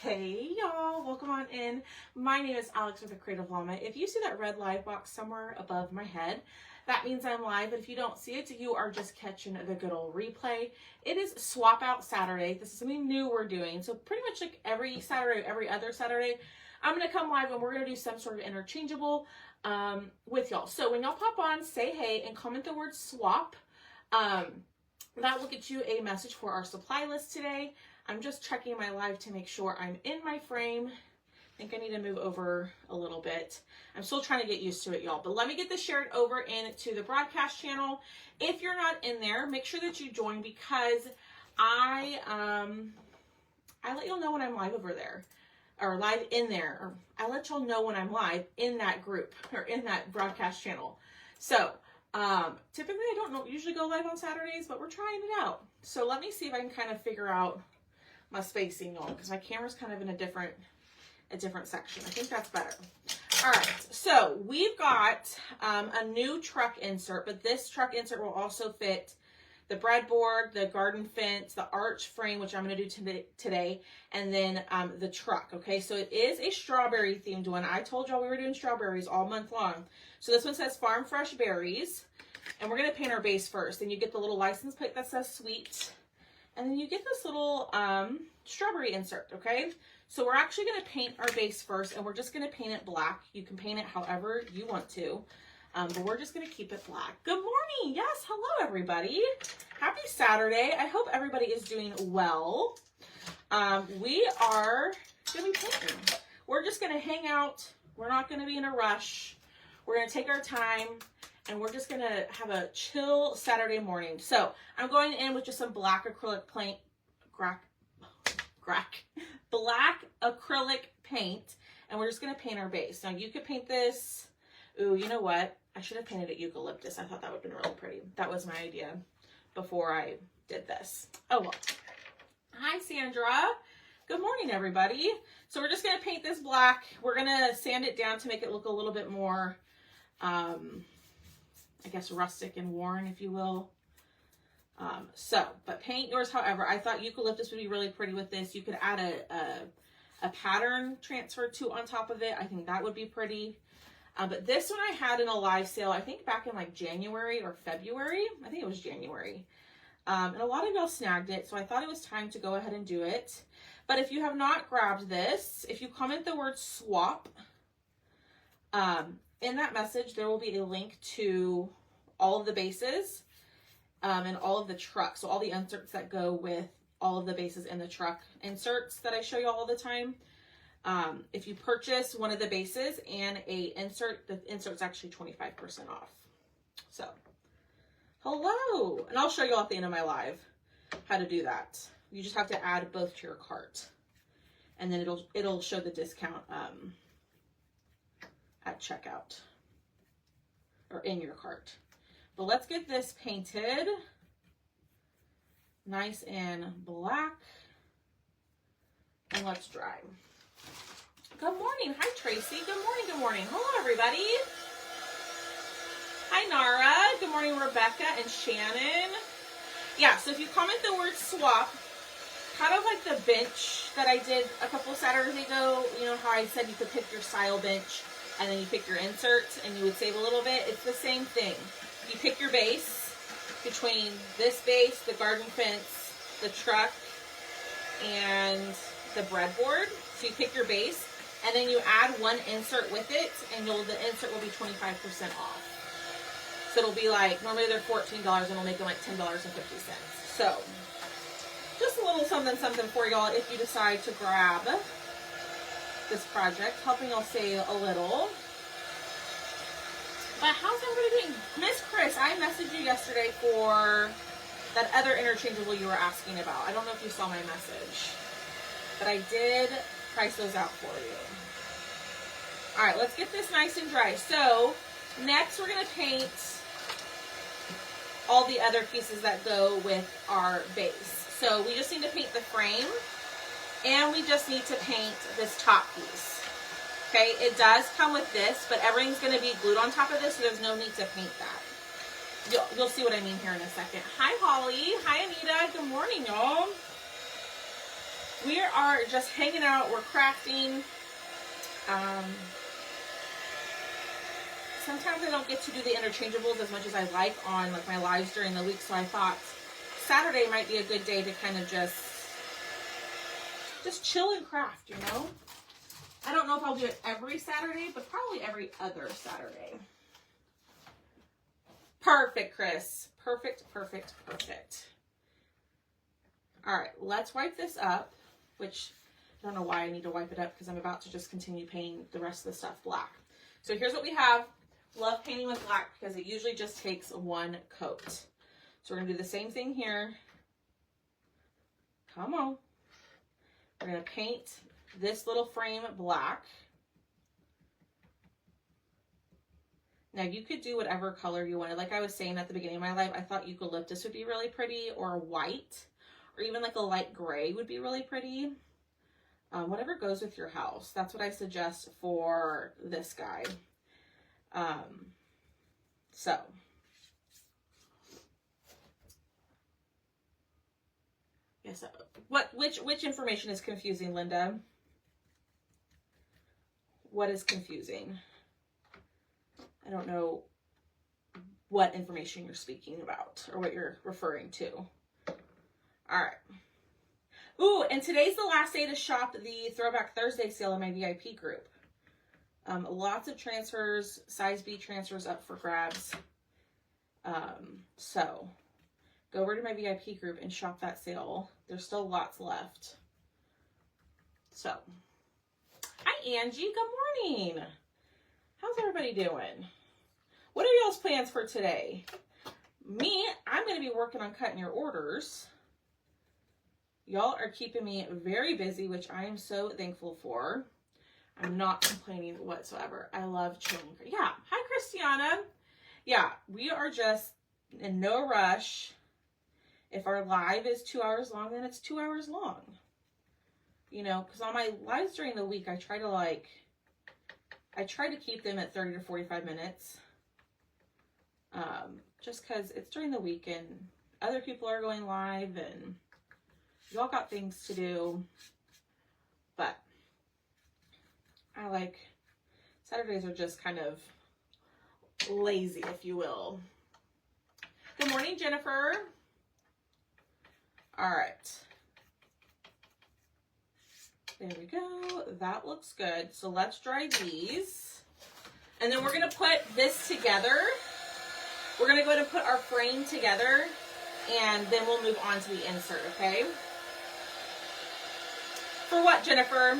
Hey y'all, welcome on in. My name is Alex with The Creative Llama. If you see that red live box somewhere above my head, that means I'm live, but if you don't see it, you are just catching the good old replay. It is Swap Out Saturday. This is something new we're doing. So pretty much like every Saturday, every other Saturday, I'm going to come live and we're going to do some sort of interchangeable with y'all. So when y'all pop on, say hey and comment the word swap. That will get you a message for our supply list today. I'm just checking my live to make sure I'm in my frame. I think I need to move over a little bit. I'm still trying to get used to it, y'all. But let me get this shared over into the broadcast channel. If you're not in there, make sure that you join because I let y'all know when I'm live over there. Or live in there. Or I let y'all know when I'm live in that group or in that broadcast channel. So typically I don't usually go live on Saturdays, but we're trying it out. So let me see if I can kind of figure out my spacing, y'all, because my camera's kind of in a different section. I think that's better. All right, so we've got a new truck insert, but this truck insert will also fit the breadboard, the garden fence, the arch frame, which I'm going to do today, and then the truck, okay? So it is a strawberry themed one. I told y'all we were doing strawberries all month long. So this one says Farm Fresh Berries, and we're going to paint our base first. Then you get the little license plate that says sweet, and then you get this little strawberry insert, okay? So we're actually going to paint our base first, and we're just going to paint it black. You can paint it however you want to. But we're just going to keep it black. Good morning. Yes. Hello, everybody. Happy Saturday. I hope everybody is doing well. We are going to be painting. We're just going to hang out. We're not going to be in a rush. We're going to take our time, and we're just going to have a chill Saturday morning. So I'm going in with just some black acrylic paint, black acrylic paint, and we're just going to paint our base. Now, you could paint this. Ooh, you know what? I should have painted it eucalyptus. I thought that would have been really pretty. That was my idea before I did this. Oh, well. Hi, Sandra. Good morning, everybody. So we're just going to paint this black. We're going to sand it down to make it look a little bit more, I guess, rustic and worn, if you will. But paint yours however. I thought eucalyptus would be really pretty with this. You could add a pattern transfer to on top of it. I think that would be pretty. But this one I had in a live sale, I think back in like January or February. I think it was January. And a lot of y'all snagged it, so I thought it was time to go ahead and do it. But if you have not grabbed this, if you comment the word swap, in that message, there will be a link to all of the bases and all of the trucks. So all the inserts that go with all of the bases in the truck inserts that I show you all the time. If you purchase one of the bases and a insert, the insert's actually 25% off. So, hello. And I'll show you all at the end of my live how to do that. You just have to add both to your cart. And then it'll show the discount at checkout or in your cart. But let's get this painted nice and black. And let's dry. Good morning. Hi, Tracy. Good morning. Good morning. Hello, everybody. Hi, Nara. Good morning, Rebecca and Shannon. Yeah, so if you comment the word swap, kind of like the bench that I did a couple Saturdays ago, you know how I said you could pick your style bench and then you pick your inserts and you would save a little bit? It's the same thing. You pick your base between this base, the garden fence, the truck, and the breadboard. So you pick your base. And then you add one insert with it, and the insert will be 25% off. So it'll be like, normally they're $14, and it'll make them like $10.50. So, just a little something for y'all if you decide to grab this project, helping y'all save a little. But how's everybody doing? Miss Chris, I messaged you yesterday for that other interchangeable you were asking about. I don't know if you saw my message, but I did price those out for you. All right, let's get this nice and dry. So next we're going to paint all the other pieces that go with our base. So we just need to paint the frame and we just need to paint this top piece. Okay, it does come with this, but everything's going to be glued on top of this, so there's no need to paint that. You'll see what I mean here in a second. Hi, Holly. Hi, Anita. Good morning, y'all. We are just hanging out. We're crafting. Sometimes I don't get to do the interchangeables as much as I like on like my lives during the week, so I thought Saturday might be a good day to kind of just chill and craft, you know? I don't know if I'll do it every Saturday, but probably every other Saturday. Perfect, Chris. Perfect, perfect, perfect. All right, let's wipe this up, which I don't know why I need to wipe it up because I'm about to just continue painting the rest of the stuff black. So here's what we have. Love painting with black because it usually just takes one coat. So we're going to do the same thing here. Come on. We're going to paint this little frame black. Now you could do whatever color you wanted. Like I was saying at the beginning of my life, I thought eucalyptus would be really pretty, or white, or even like a light gray would be really pretty. Whatever goes with your house. That's what I suggest for this guy. So yes, which information is confusing, Linda? What is confusing? I don't know what information you're speaking about or what you're referring to. All right. Ooh, and today's the last day to shop the Throwback Thursday sale in my VIP group. Lots of transfers, size B transfers up for grabs. So go over to my VIP group and shop that sale. There's still lots left. So, hi Angie, good morning. How's everybody doing? What are y'all's plans for today? Me, I'm going to be working on cutting your orders. Y'all are keeping me very busy, which I am so thankful for. I'm not complaining whatsoever. I love chilling. Yeah. Hi, Christiana. Yeah, we are just in no rush. If our live is 2 hours long, then it's 2 hours long. You know, because on my lives during the week, I try to keep them at 30 to 45 minutes. Just because it's during the week and other people are going live and y'all got things to do. But I like Saturdays are just kind of lazy, if you will. Good morning, Jennifer. All right. There we go. That looks good. So let's dry these. And then we're going to put this together. We're going to go ahead and put our frame together, and then we'll move on to the insert, okay? For what, Jennifer?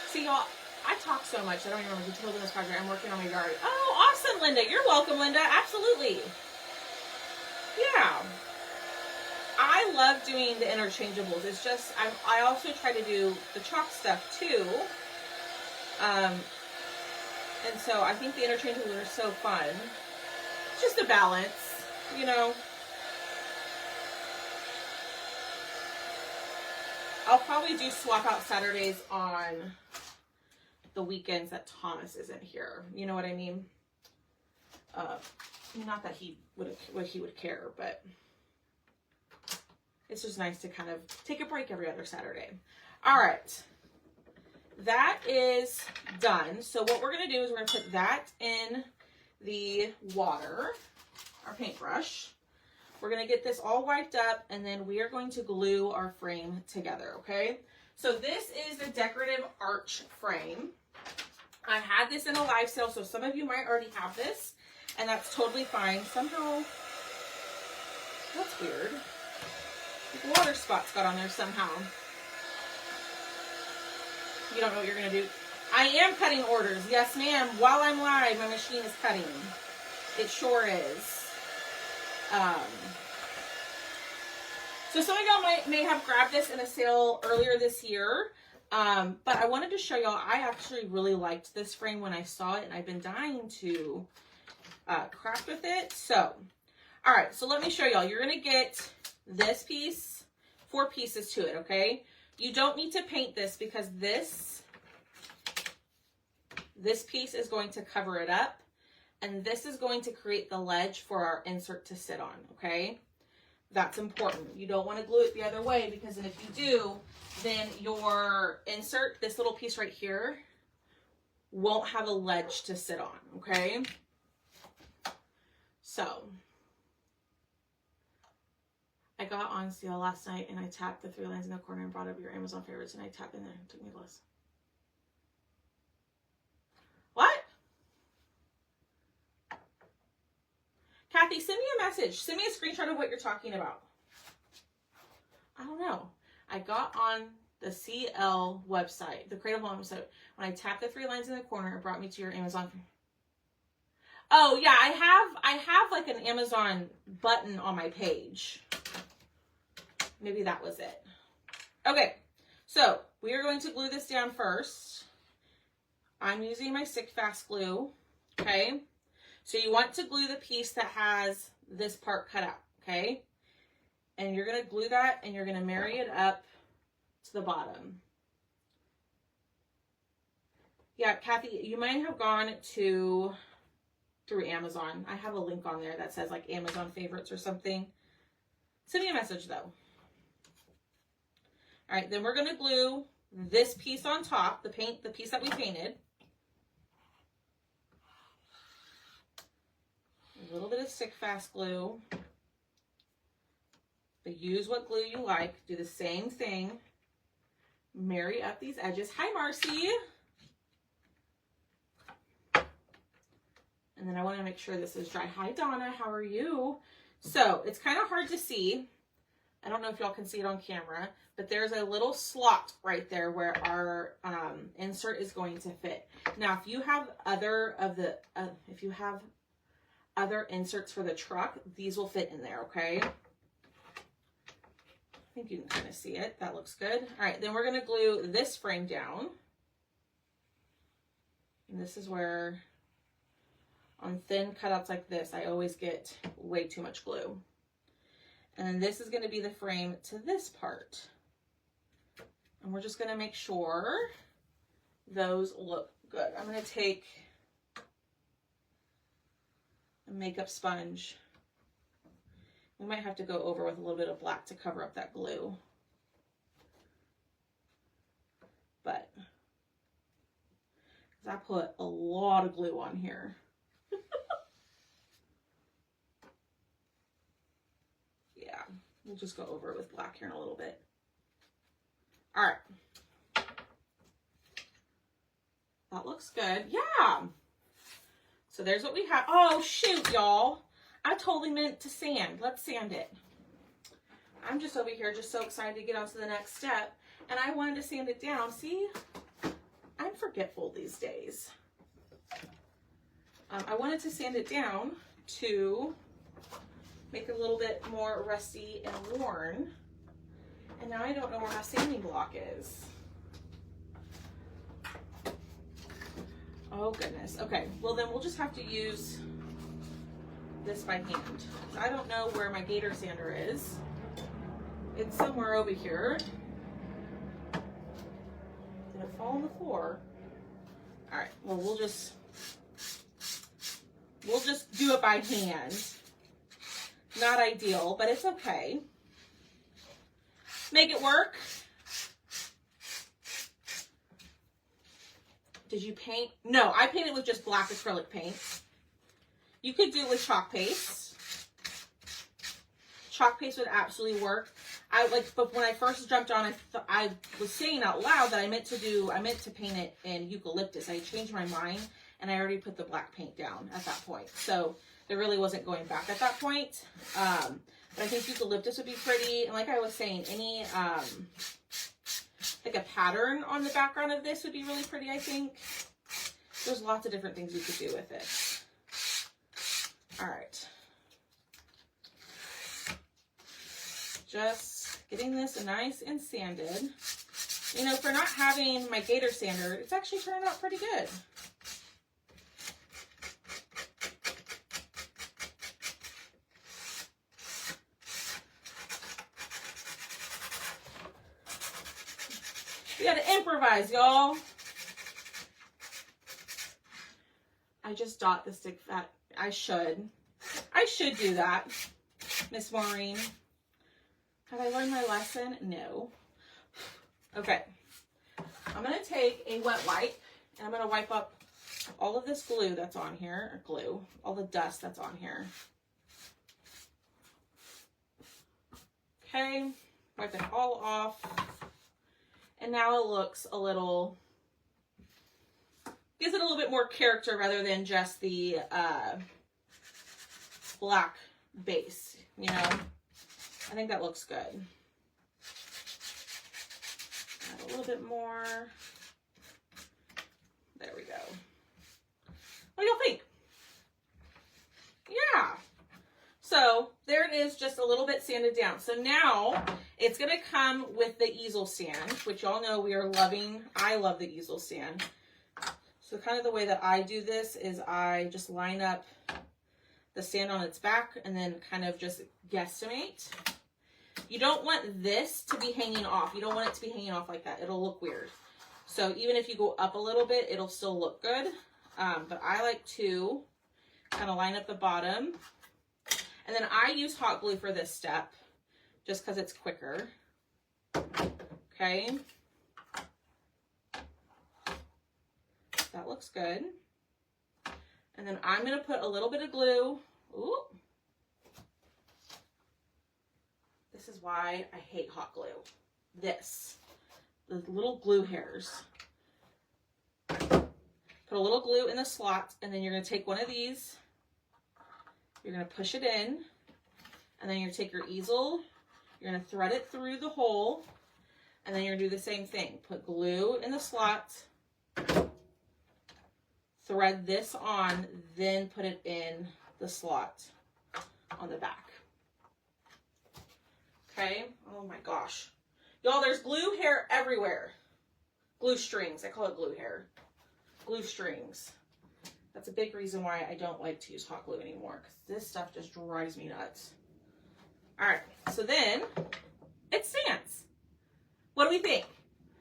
See, y'all, I talk so much. I don't even remember the total of this project. I'm working on my yard. Oh, awesome, Linda. You're welcome, Linda. Absolutely. Yeah. I love doing the interchangeables. It's just, I also try to do the chalk stuff too. And so I think the interchangeables are so fun. It's just a balance, you know. I'll probably do swap out Saturdays on the weekends that Thomas isn't here. You know what I mean? Not that he would care, but it's just nice to kind of take a break every other Saturday. All right. That is done. So what we're going to do is we're going to put that in the water, our paintbrush. We're going to get this all wiped up, and then we are going to glue our frame together, okay? So this is the decorative arch frame. I had this in a live sale, so some of you might already have this, and that's totally fine. Somehow, that's weird. The water spots got on there somehow. You don't know what you're going to do. I am cutting orders. Yes, ma'am. While I'm live, my machine is cutting. It sure is. So some of y'all may have grabbed this in a sale earlier this year. But I wanted to show y'all, I actually really liked this frame when I saw it, and I've been dying to craft with it. So, all right. So let me show y'all. You're going to get this piece, 4 pieces to it, okay? You don't need to paint this because this piece is going to cover it up, and this is going to create the ledge for our insert to sit on, okay? That's important. You don't want to glue it the other way, because then if you do, then your insert, this little piece right here, won't have a ledge to sit on, okay? So, I got on sale last night and I tapped the 3 lines in the corner and brought up your Amazon favorites and I tapped in there. It took me less. What? Kathy, send me a message. Send me a screenshot of what you're talking about. I don't know. I got on the CL website, the Creative Law website. When I tapped the 3 lines in the corner, it brought me to your Amazon. Oh yeah, I have like an Amazon button on my page. Maybe that was it. Okay, so we are going to glue this down first. I'm using my Stick Fast glue, okay? So you want to glue the piece that has this part cut out, okay? And you're gonna glue that and you're gonna marry it up to the bottom. Yeah, Kathy, you might have gone through Amazon. I have a link on there that says like Amazon favorites or something. Send me a message though. All right, then we're gonna glue this piece on top, the piece that we painted. A little bit of Stick Fast glue. But use what glue you like. Do the same thing. Marry up these edges. Hi, Marcy. And then I want to make sure this is dry. Hi, Donna. How are you? So it's kind of hard to see. I don't know if y'all can see it on camera, but there's a little slot right there where our insert is going to fit. Now, if you have other inserts for the truck, these will fit in there, okay? I think you can kind of see it. That looks good. All right, then we're going to glue this frame down. And this is where, on thin cutouts like this, I always get way too much glue. And then this is going to be the frame to this part. And we're just going to make sure those look good. I'm going to take a makeup sponge. We might have to go over with a little bit of black to cover up that glue. But, because I put a lot of glue on here. Yeah, we'll just go over it with black here in a little bit. All right. That looks good. Yeah. So there's what we have. Oh, shoot, y'all. I totally meant to sand. Let's sand it. I'm just over here just so excited to get on to the next step. And I wanted to sand it down. See, I'm forgetful these days. I wanted to sand it down to make it a little bit more rusty and worn. And now I don't know where my sanding block is. Oh, goodness. Okay, well then we'll just have to use this by hand. I don't know where my gator sander is. It's somewhere over here. Did it fall on the floor? All right, well we'll just do it by hand. Not ideal, but it's okay. Make it work. Did you paint? No, I painted with just black acrylic paint. You could do it with chalk paste. Chalk paste would absolutely work. But when I first jumped on, I was saying out loud that I meant to paint it in eucalyptus. I changed my mind and I already put the black paint down at that point. So there really wasn't going back at that point. But I think eucalyptus would be pretty. And like I was saying, any, like a pattern on the background of this would be really pretty, I think. There's lots of different things you could do with it. All right. Just getting this nice and sanded. You know, for not having my gator sander, it's actually turned out pretty good. We gotta improvise, y'all. I just dot the stick fat. I should do that, Miss Maureen. learn my lesson? No. Okay. I'm going to take a wet wipe and I'm going to wipe up all of this glue that's on here, or glue, all the dust that's on here. Okay, wipe it all off. And now it looks a little, gives it a little bit more character rather than just the black base, you know? I think that looks good. Add a little bit more. There we go. What do y'all think? Yeah. So there it is, just a little bit sanded down. So now it's going to come with the easel stand, which y'all know we are loving. I love the easel stand. So kind of the way that I do this is I just line up the stand on its back and then kind of just guesstimate. You don't want this to be hanging off. You don't want it to be hanging off like that. It'll look weird. So even if you go up a little bit, it'll still look good. But I like to kind of line up the bottom. And then I use hot glue for this step just because it's quicker. Okay. That looks good. And then I'm going to put a little bit of glue. Ooh. This is why I hate hot glue. This. The little glue hairs. Put a little glue in the slot, and then you're going to take one of these. You're going to push it in, and then you're going to take your easel. You're going to thread it through the hole, and then you're going to do the same thing. Put glue in the slot, thread this on, then put it in the slot on the back. Okay? Oh my gosh. Y'all, there's glue hair everywhere. Glue strings. I call it glue hair. Glue strings. That's a big reason why I don't like to use hot glue anymore, because this stuff just drives me nuts. All right, so then it stands. What do we think?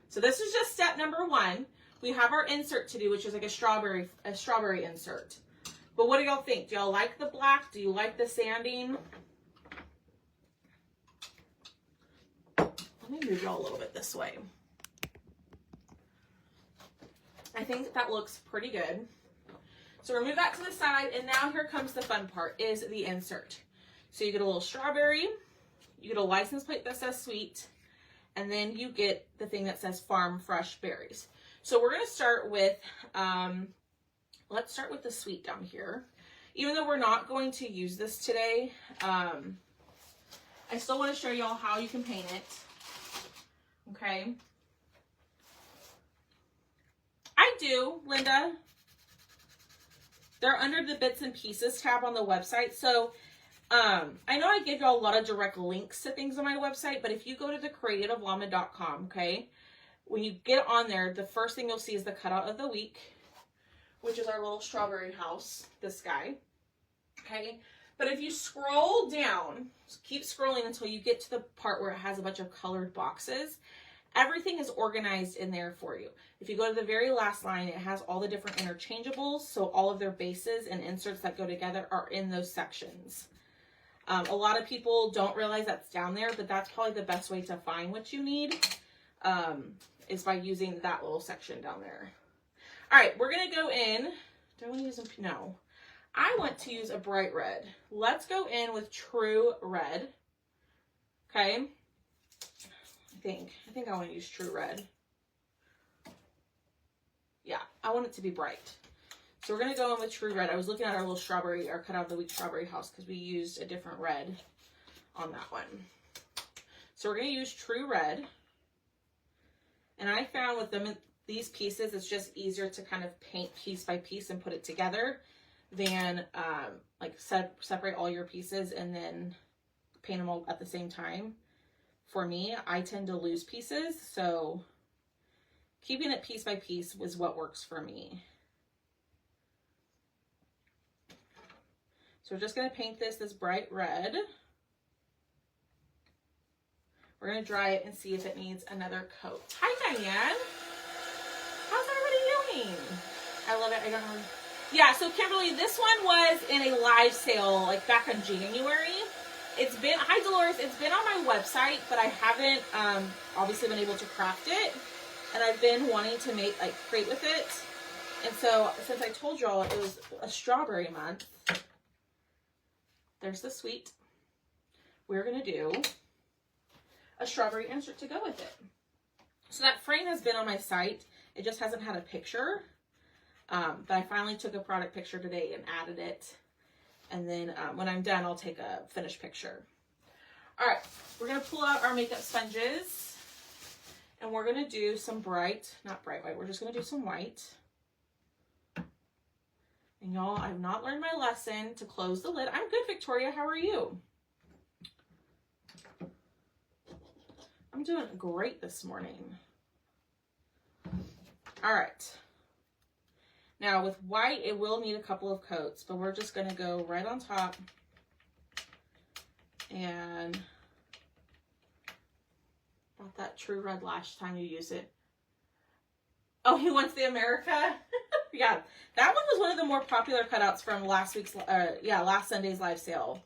So this is just step number one. We have our insert to do, which is like a strawberry insert. But what do y'all think? Do y'all like the black? Do you like the sanding? Let me move y'all a little bit this way. I think that looks pretty good. So remove that to the side, and now here comes the fun part, is the insert. So you get a little strawberry, you get a license plate that says sweet, and then you get the thing that says farm fresh berries. So we're gonna start with, let's start with the sweet down here. Even though we're not going to use this today, I still wanna show y'all how you can paint it, okay? I do, Linda. They're under the bits and pieces tab on the website. So I know I give y'all a lot of direct links to things on my website, but if you go to thecreativellama.com, okay, when you get on there, the first thing you'll see is the cutout of the week, which is our little strawberry house, this guy, okay? But if you scroll down, keep scrolling until you get to the part where it has a bunch of colored boxes. Everything is organized in there for you. If you go to the very last line, it has all the different interchangeables. So all of their bases and inserts that go together are in those sections. A lot of people don't realize that's down there, but that's probably the best way to find what you need, is by using that little section down there. All right, we're going to go in. Do I want to use a, no. I want to use a bright red. Let's go in with True Red. Okay. I think I want to use True Red. Yeah, I want it to be bright. So we're going to go in with True Red. I was looking at our little strawberry, our cutout of the week strawberry house, because we used a different red on that one. So we're going to use True Red. And I found with them, these pieces, it's just easier to kind of paint piece by piece and put it together than like separate all your pieces and then paint them all at the same time. For me, I tend to lose pieces, so keeping it piece by piece was what works for me. So we're just going to paint this bright red. We're going to dry it and see if it needs another coat. Hi, Diane. How's everybody doing? I love it. I don't know. Yeah, so Kimberly, this one was in a live sale like back in January. It's been, hi Dolores, it's been on my website, but I haven't obviously been able to craft it. And I've been wanting to make, like, create with it. And so, since I told y'all it was a strawberry month, there's the sweet. We're going to do a strawberry insert to go with it. So that frame has been on my site. It just hasn't had a picture. But I finally took a product picture today and added it. And then when I'm done, I'll take a finished picture. All right, we're going to pull out our makeup sponges. And we're going to do some not bright white, we're just going to do some white. And y'all, I've not learned my lesson to close the lid. I'm good, Victoria. How are you? I'm doing great this morning. All right. Now with white, it will need a couple of coats, but we're just going to go right on top. And about that True Red last time you use it. Oh, he wants the America? Yeah, that one was one of the more popular cutouts from last week's, last Sunday's live sale.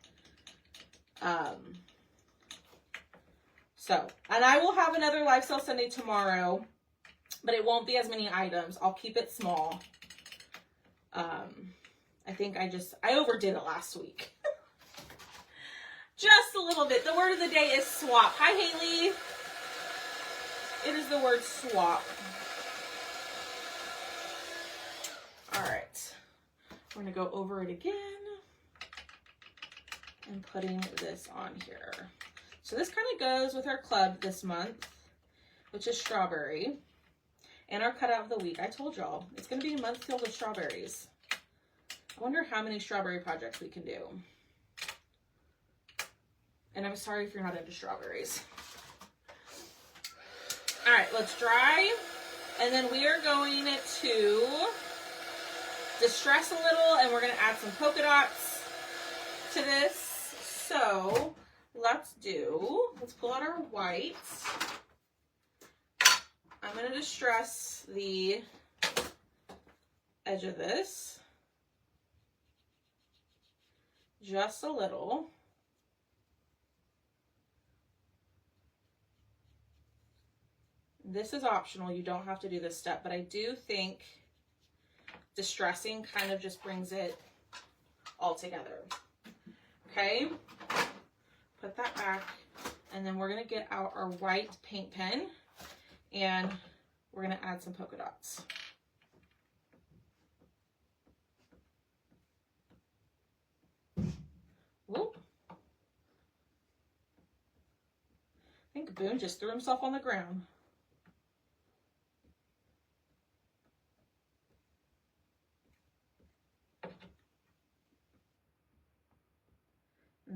So, and I will have another live sale Sunday tomorrow, but it won't be as many items. I'll keep it small. I think I overdid it last week. Just a little bit. The word of the day is swap. Hi, Haley. It is the word swap. All right. We're going to go over it again and putting this on here. So this kind of goes with our club this month, which is strawberry, and our cutout of the week. I told y'all, it's going to be a month filled with strawberries. I wonder how many strawberry projects we can do. And I'm sorry if you're not into strawberries. All right, let's dry. And then we are going to distress a little, and we're going to add some polka dots to this. So let's pull out our white. I'm going to distress the edge of this just a little. This is optional. You don't have to do this step, but I do think distressing kind of just brings it all together. Okay, put that back, and then we're going to get out our white paint pen, and we're going to add some polka dots. Whoop. I think Boone just threw himself on the ground.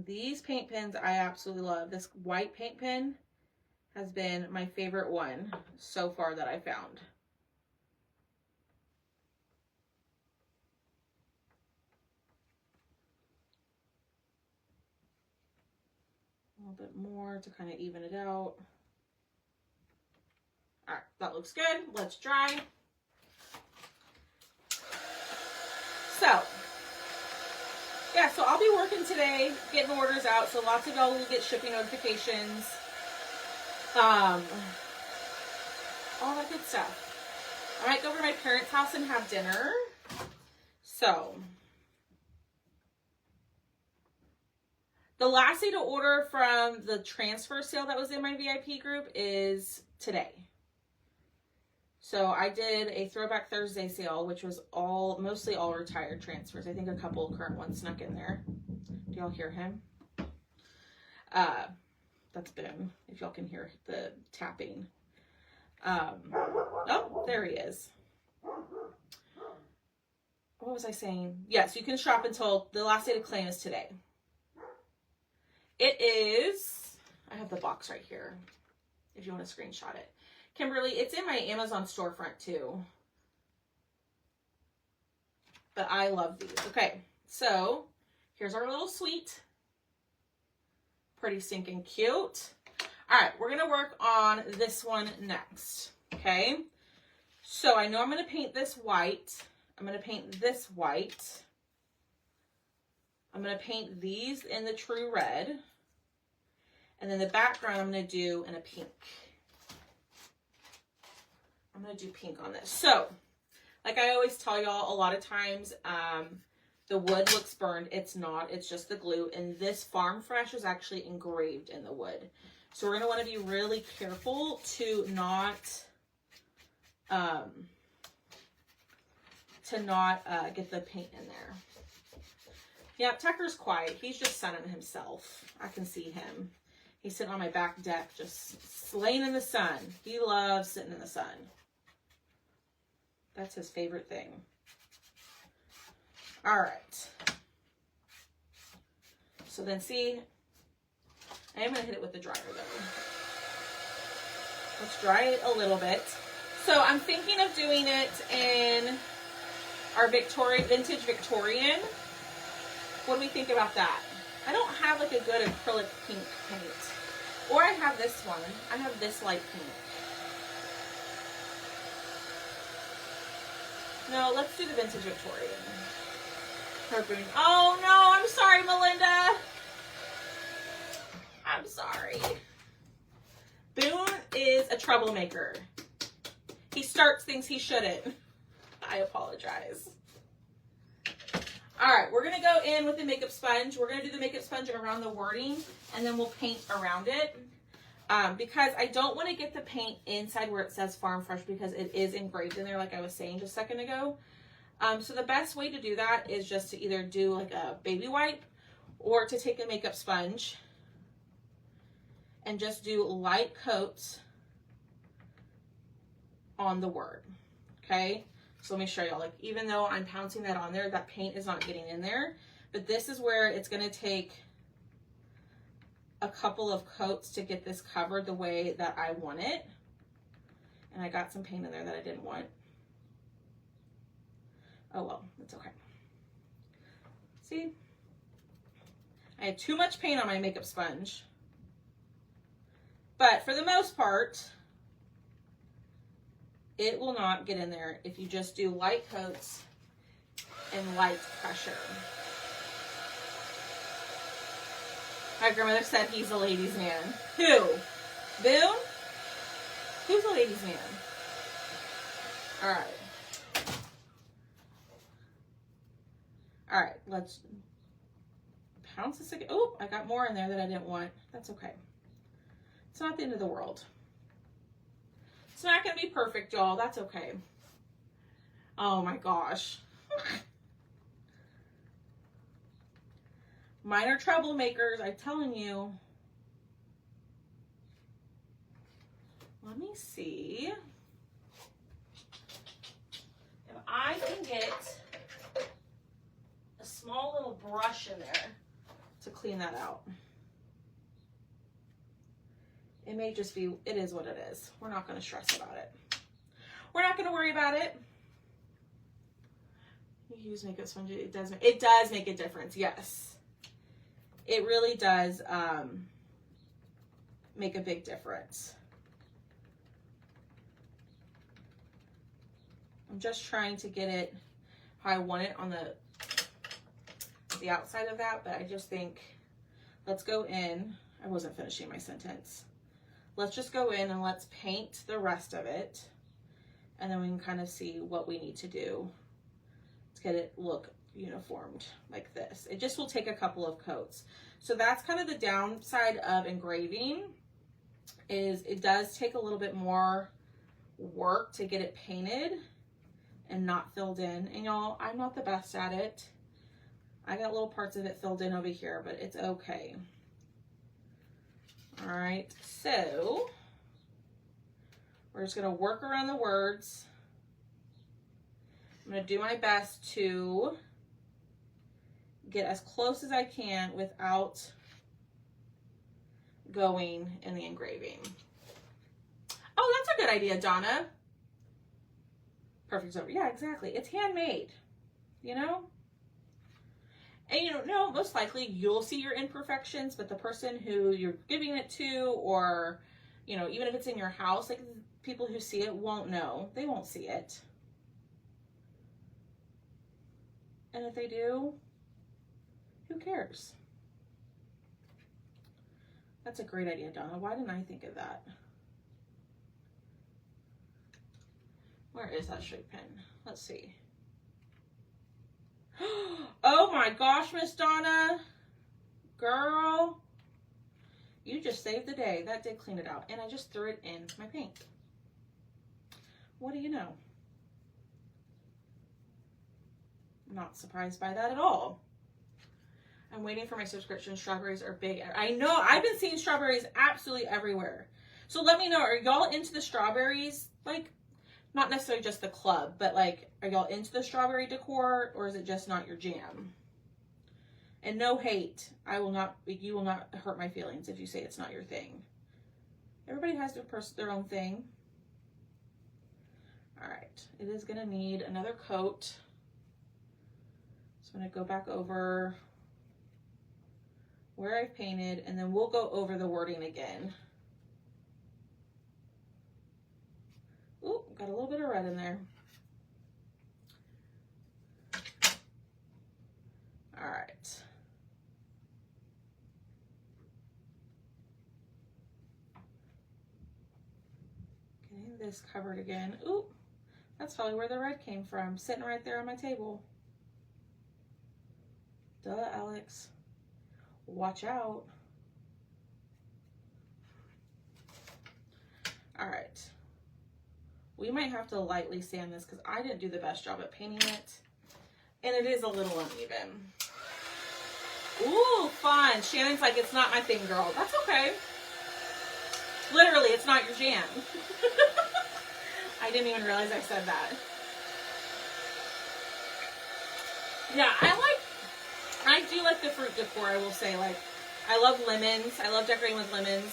These paint pens I absolutely love. This white paint pen has been my favorite one so far that I found. A little bit more to kind of even it out. All right, that looks good. Let's dry. So, yeah, so I'll be working today, getting orders out, so lots of y'all will get shipping notifications. All that good stuff. I might go over to my parents' house and have dinner. So, the last day to order from the transfer sale that was in my VIP group is today. So I did a Throwback Thursday sale, which was mostly all retired transfers. I think a couple current ones snuck in there. Do y'all hear him? That's Boone, if y'all can hear the tapping. Oh, there he is. What was I saying? Yes, you can shop until the last day to claim is today. It is, I have the box right here, if you want to screenshot it. Kimberly, it's in my Amazon storefront too. But I love these. Okay, so here's our little suite. Pretty stinking cute. All right, we're going to work on this one next. Okay, so I know I'm going to paint this white. I'm going to paint this white. I'm going to paint these in the True Red. And then the background I'm going to do in a pink. I'm going to do pink on this. So, like I always tell y'all, a lot of times the wood looks burned. It's not. It's just the glue. And this Farm Fresh is actually engraved in the wood. So we're going to want to be really careful to not get the paint in there. Yeah, Tucker's quiet. He's just sunning himself. I can see him. He's sitting on my back deck, just laying in the sun. He loves sitting in the sun. That's his favorite thing. All right. So then see, I am going to hit it with the dryer though. Let's dry it a little bit. So I'm thinking of doing it in our vintage Victorian. What do we think about that? I don't have like a good acrylic pink paint. Or I have this one. I have this light pink. No, let's do the vintage Victorian. Oh no, I'm sorry, Melinda. I'm sorry. Boone is a troublemaker. He starts things he shouldn't. I apologize. All right, we're going to go in with the makeup sponge. We're going to do the makeup sponge around the wording, and then we'll paint around it. Because I don't want to get the paint inside where it says Farm Fresh because it is engraved in there, like I was saying just a second ago. So the best way to do that is just to either do like a baby wipe or to take a makeup sponge and just do light coats on the word, okay? So let me show y'all, like even though I'm pouncing that on there, that paint is not getting in there, but this is where it's gonna take a couple of coats to get this covered the way that I want it. And I got some paint in there that I didn't want. Oh well, it's okay. See? I had too much paint on my makeup sponge. But for the most part, it will not get in there if you just do light coats and light pressure. My grandmother said he's a ladies' man. Who? Boone? Who's a ladies' man? All right. All right, let's pounce this again. Oh, I got more in there that I didn't want. That's okay. It's not the end of the world. It's not going to be perfect, y'all. That's okay. Oh my gosh. Mine are troublemakers, I'm telling you. Let me see if I can get a small little brush in there to clean that out. It may just be, it is what it is. We're not going to stress about it. We're not going to worry about it. You use makeup sponge, it does make a difference, yes. It really does make a big difference. I'm just trying to get it how I want it on the outside of that, but I just think, let's go in. I wasn't finishing my sentence. Let's just go in and let's paint the rest of it. And then we can kind of see what we need to do to get it look uniformed like this. It just will take a couple of coats. So that's kind of the downside of engraving, is it does take a little bit more work to get it painted and not filled in. And y'all, I'm not the best at it. I got little parts of it filled in over here, but it's okay. All right, so we're just gonna work around the words. I'm gonna do my best to get as close as I can without going in the engraving. Oh, that's a good idea, Donna. Perfect over. Yeah, exactly. It's handmade, you know? And you don't know, most likely you'll see your imperfections, but the person who you're giving it to, or, you know, even if it's in your house, like people who see it won't know. They won't see it. And if they do, who cares? That's a great idea, Donna. Why didn't I think of that? Where is that straight pin? Let's see. Oh my gosh, Miss Donna. Girl. You just saved the day. That did clean it out. And I just threw it in my paint. What do you know? Not surprised by that at all. I'm waiting for my subscription. Strawberries are big. I know. I've been seeing strawberries absolutely everywhere. So let me know. Are y'all into the strawberries? Like, not necessarily just the club, but like, are y'all into the strawberry decor, or is it just not your jam? And no hate. You will not hurt my feelings if you say it's not your thing. Everybody has their own thing. All right. It is going to need another coat. So I'm going to go back over where I've painted, and then we'll go over the wording again. Ooh, got a little bit of red in there. All right. Getting this covered again. Ooh, that's probably where the red came from, sitting right there on my table. Duh, Alex. Watch out. All right. We might have to lightly sand this because I didn't do the best job at painting it. And it is a little uneven. Ooh, fun. Shannon's like, it's not my thing, girl. That's okay. Literally, it's not your jam. I didn't even realize I said that. Yeah, I do like the fruit decor, I will say. Like, I love lemons. I love decorating with lemons.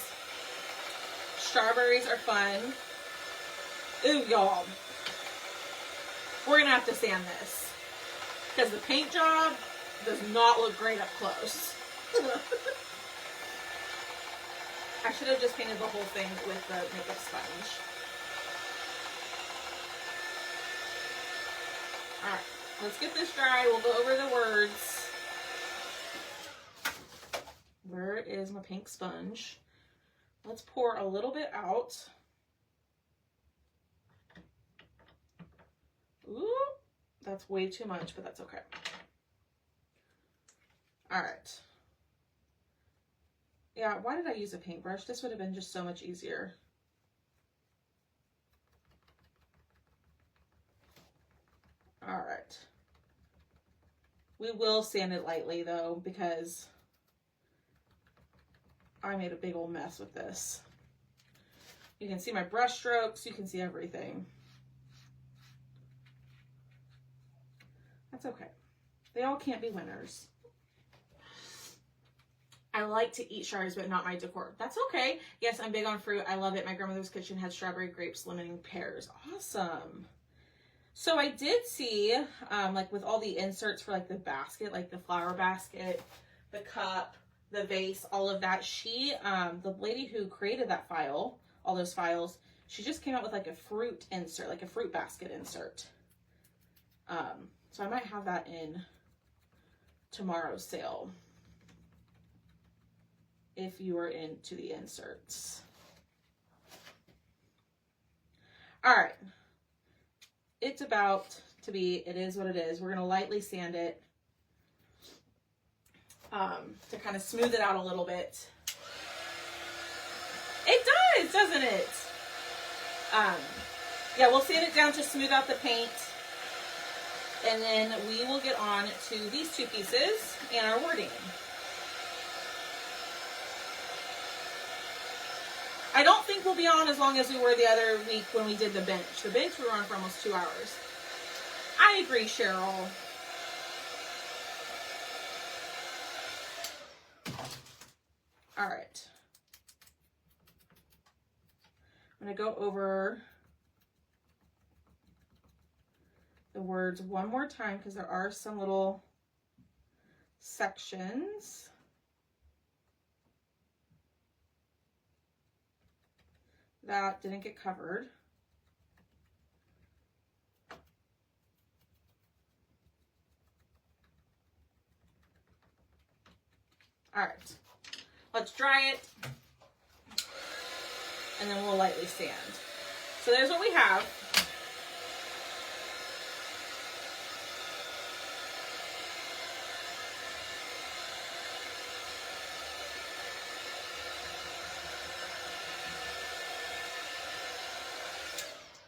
Strawberries are fun. Ooh, y'all. We're going to have to sand this. Because the paint job does not look great up close. I should have just painted the whole thing with the makeup sponge. Alright, let's get this dry. We'll go over the words. Where is my pink sponge? Let's pour a little bit out. Ooh, that's way too much, but that's okay. All right. Yeah, why did I use a paintbrush? This would have been just so much easier. All right. We will sand it lightly though, because I made a big old mess with this. You can see my brush strokes. You can see everything. That's okay. They all can't be winners. I like to eat strawberries, but not my decor. That's okay. Yes, I'm big on fruit. I love it. My grandmother's kitchen had strawberry, grapes, lemon, and pears. Awesome. So I did see, like with all the inserts for like the basket, like the flower basket, the cup, the vase, all of that. She, the lady who created that file, all those files, she just came out with like a fruit insert, like a fruit basket insert. So I might have that in tomorrow's sale if you are into the inserts. All right. It's about to be, it is what it is. We're going to lightly sand it to kind of smooth it out a little bit. It does, doesn't it? Yeah, we'll sand it down to smooth out the paint. And then we will get on to these two pieces and our wording. I don't think we'll be on as long as we were the other week when we did the bench. The bench we were on for almost 2 hours. I agree, Cheryl. All right. I'm going to go over the words one more time because there are some little sections. That didn't get covered. All right, let's dry it and then we'll lightly sand. So there's what we have.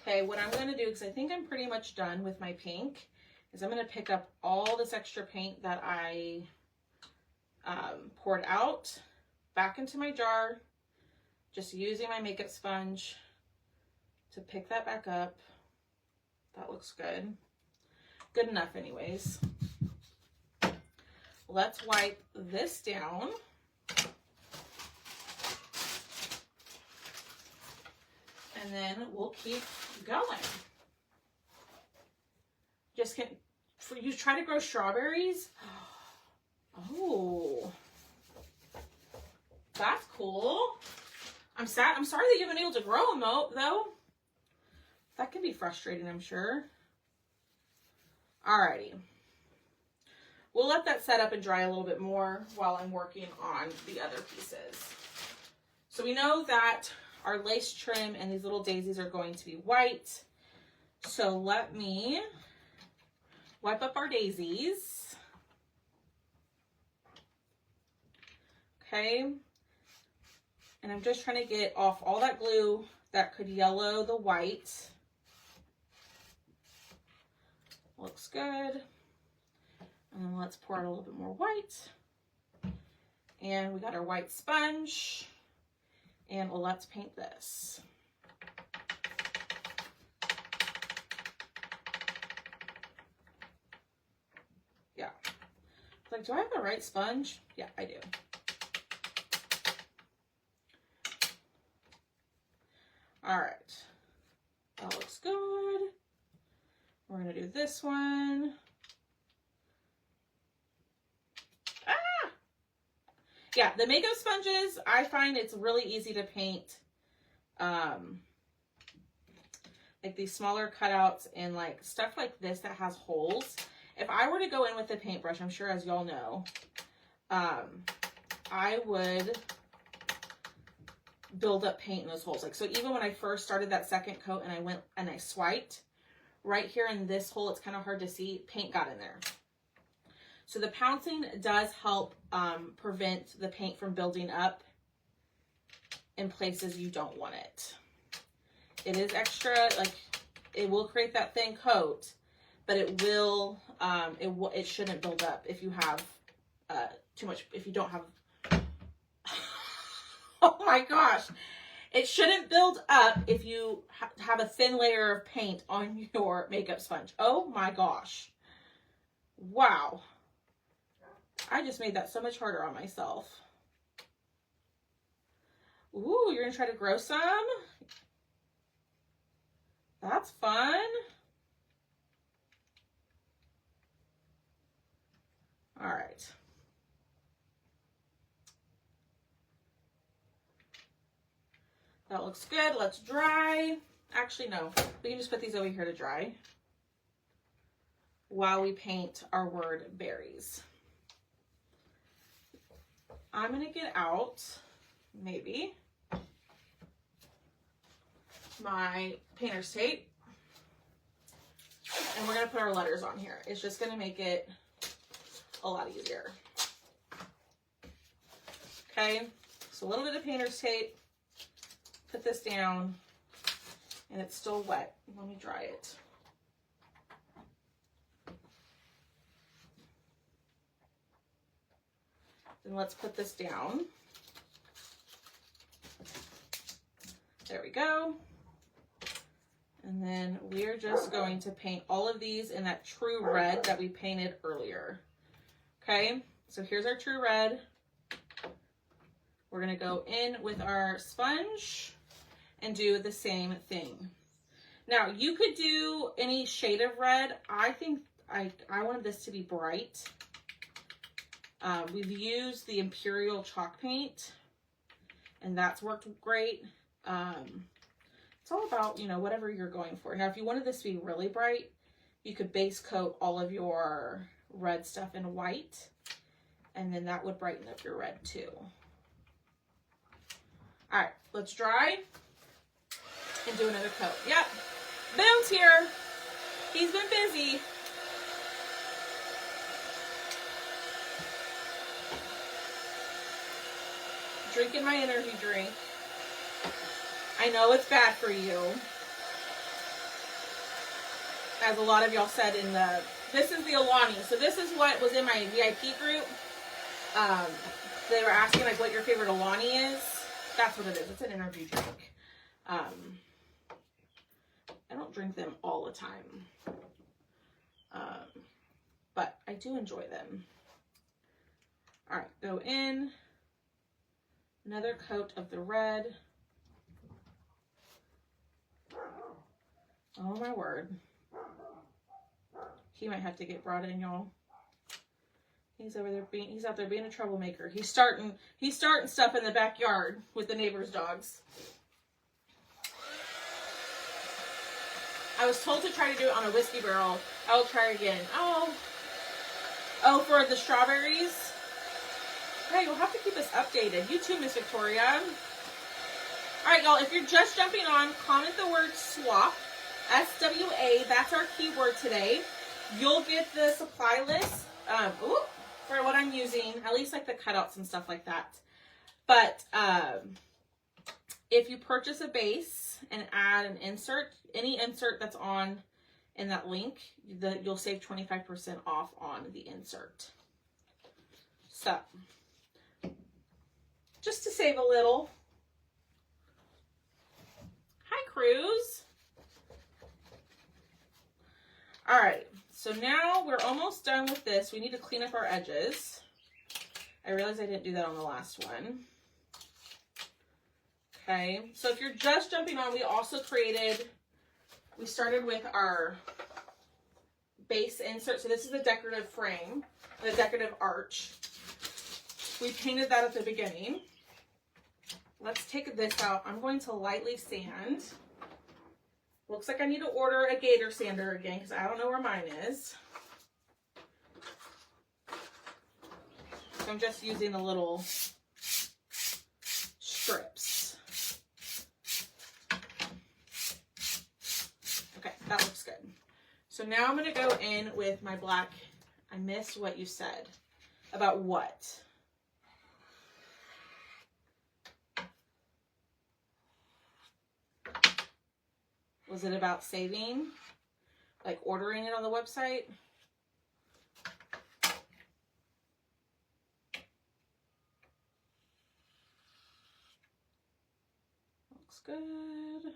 Okay, what I'm going to do, because I think I'm pretty much done with my pink, is I'm going to pick up all this extra paint that I poured out back into my jar, just using my makeup sponge to pick that back up. That looks good. Good enough anyways. Let's wipe this down. And then we'll keep going. Just can, for you try to grow strawberries. Oh, that's cool. I'm sorry that you haven't been able to grow them though. That can be frustrating, I'm sure. Alrighty. We'll let that set up and dry a little bit more while I'm working on the other pieces. So we know that our lace trim and these little daisies are going to be white. So let me wipe up our daisies. Okay. And I'm just trying to get off all that glue that could yellow the white. Looks good. And then let's pour out a little bit more white. And we got our white sponge. And let's paint this. Yeah. Like, do I have the right sponge? Yeah, I do. All right. That looks good. We're going to do this one. Yeah, the makeup sponges, I find it's really easy to paint, like these smaller cutouts and like stuff like this that has holes. If I were to go in with a paintbrush, I'm sure as y'all know, I would build up paint in those holes. Like, so even when I first started that second coat and I went and I swiped, right here in this hole, it's kind of hard to see, paint got in there. So the pouncing does help prevent the paint from building up in places you don't want it. It is extra, like it will create that thin coat, but it will, it shouldn't build up if you have too much, if you don't have, oh my gosh. It shouldn't build up if you have a thin layer of paint on your makeup sponge. Oh my gosh. Wow. I just made that so much harder on myself. Ooh, you're gonna try to grow some? That's fun. All right. That looks good. Let's dry. Actually, no. We can just put these over here to dry while we paint our word berries. I'm going to get out, maybe, my painter's tape. And we're going to put our letters on here. It's just going to make it a lot easier. Okay, so a little bit of painter's tape. Put this down. And it's still wet. Let me dry it. Then let's put this down. There we go. And then we're just going to paint all of these in that true red that we painted earlier. Okay, so here's our true red. We're gonna go in with our sponge and do the same thing. Now, you could do any shade of red. I think I wanted this to be bright. We've used the Imperial chalk paint, and that's worked great. It's all about, you know, whatever you're going for. Now, if you wanted this to be really bright, you could base coat all of your red stuff in white, and then that would brighten up your red too. All right, let's dry. and do another coat. Yep. Boone's here. He's been busy. Drinking my energy drink. I know it's bad for you. As a lot of y'all said in the, this is the Alani. So this is what was in my VIP group. They were asking like what your favorite Alani is. That's what it is. It's an energy drink. I don't drink them all the time. But I do enjoy them. All right, go in. Another coat of the red. Oh my word. He might have to get brought in, y'all. He's over there he's out there being a troublemaker. He's starting stuff in the backyard with the neighbor's dogs. I was told to try to do it on a whiskey barrel. I'll try again. Oh, for the strawberries. Hey, you'll have to keep us updated. You too, Miss Victoria. All right, y'all, if you're just jumping on, comment the word SWAP, S-W-A, that's our keyword today. You'll get the supply list for what I'm using, at least like the cutouts and stuff like that. But if you purchase a base and add an insert, any insert that's on in that link, you'll save 25% off on the insert. So, just to save a little. Hi, Cruz. All right, so now we're almost done with this. We need to clean up our edges. I realized I didn't do that on the last one. Okay, so if you're just jumping on, we started with our base insert. So this is the decorative frame, the decorative arch. We painted that at the beginning. Let's take this out. I'm going to lightly sand. Looks like I need to order a Gator sander again because I don't know where mine is. So I'm just using the little strips. Okay, that looks good. So now I'm going to go in with my black. I missed what you said. About what? Was it about saving? Like ordering it on the website? Looks good.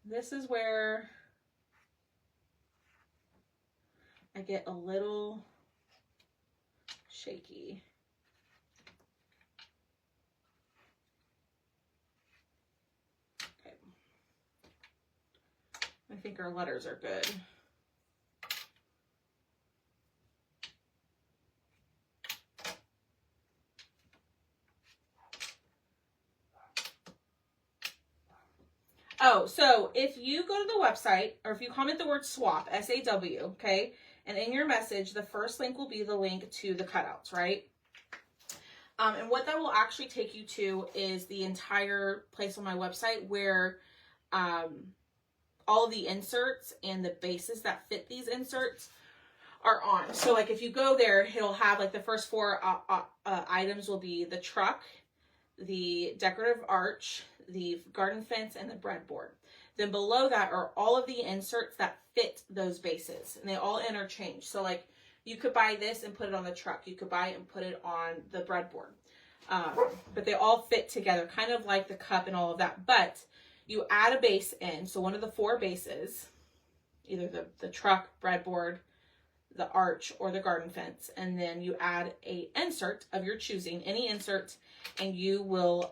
This is where I get a little shaky. I think our letters are good. Oh, so if you go to the website, or if you comment the word SWAP, S-A-W, okay, and in your message, the first link will be the link to the cutouts, right? And what that will actually take you to is the entire place on my website where all the inserts and the bases that fit these inserts are on. So like if you go there, it'll have like the first four items will be the truck, the decorative arch, the garden fence, and the breadboard. Then below that are all of the inserts that fit those bases, and they all interchange. So like you could buy this and put it on the truck. You could buy it and put it on the breadboard. But they all fit together, kind of like the cup and all of that. But you add a base in, so one of the four bases, either the truck, breadboard, the arch, or the garden fence, and then you add a insert of your choosing, any insert, and you will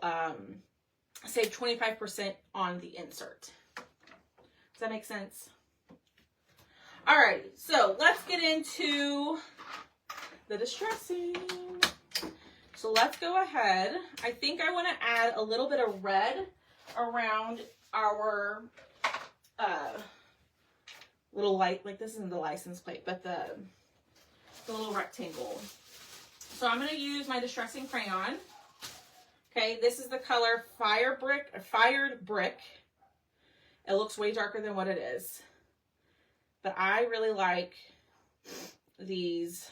save 25% on the insert. Does that make sense? All right, so let's get into the distressing. So let's go ahead. I think I want to add a little bit of red around our little light, like this isn't the license plate, but the little rectangle. So I'm going to use my distressing crayon. Okay, this is the color Fired Brick. It looks way darker than what it is. But I really like these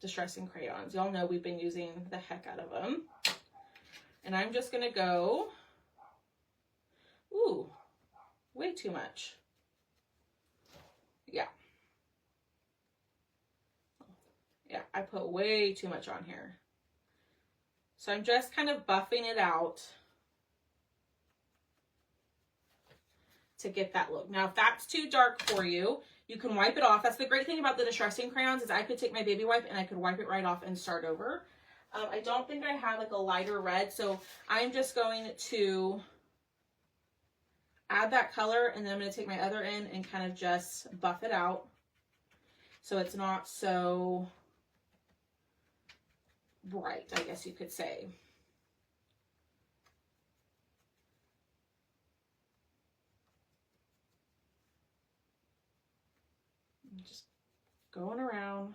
distressing crayons. Y'all know we've been using the heck out of them. And I'm just going to go, ooh, way too much. Yeah. Yeah, I put way too much on here. So I'm just kind of buffing it out to get that look. Now, if that's too dark for you, you can wipe it off. That's the great thing about the distressing crayons is I could take my baby wipe and I could wipe it right off and start over. I don't think I have like a lighter red, so I'm just going to add that color, and then I'm going to take my other end and kind of just buff it out so it's not so bright, I guess you could say. I'm just going around,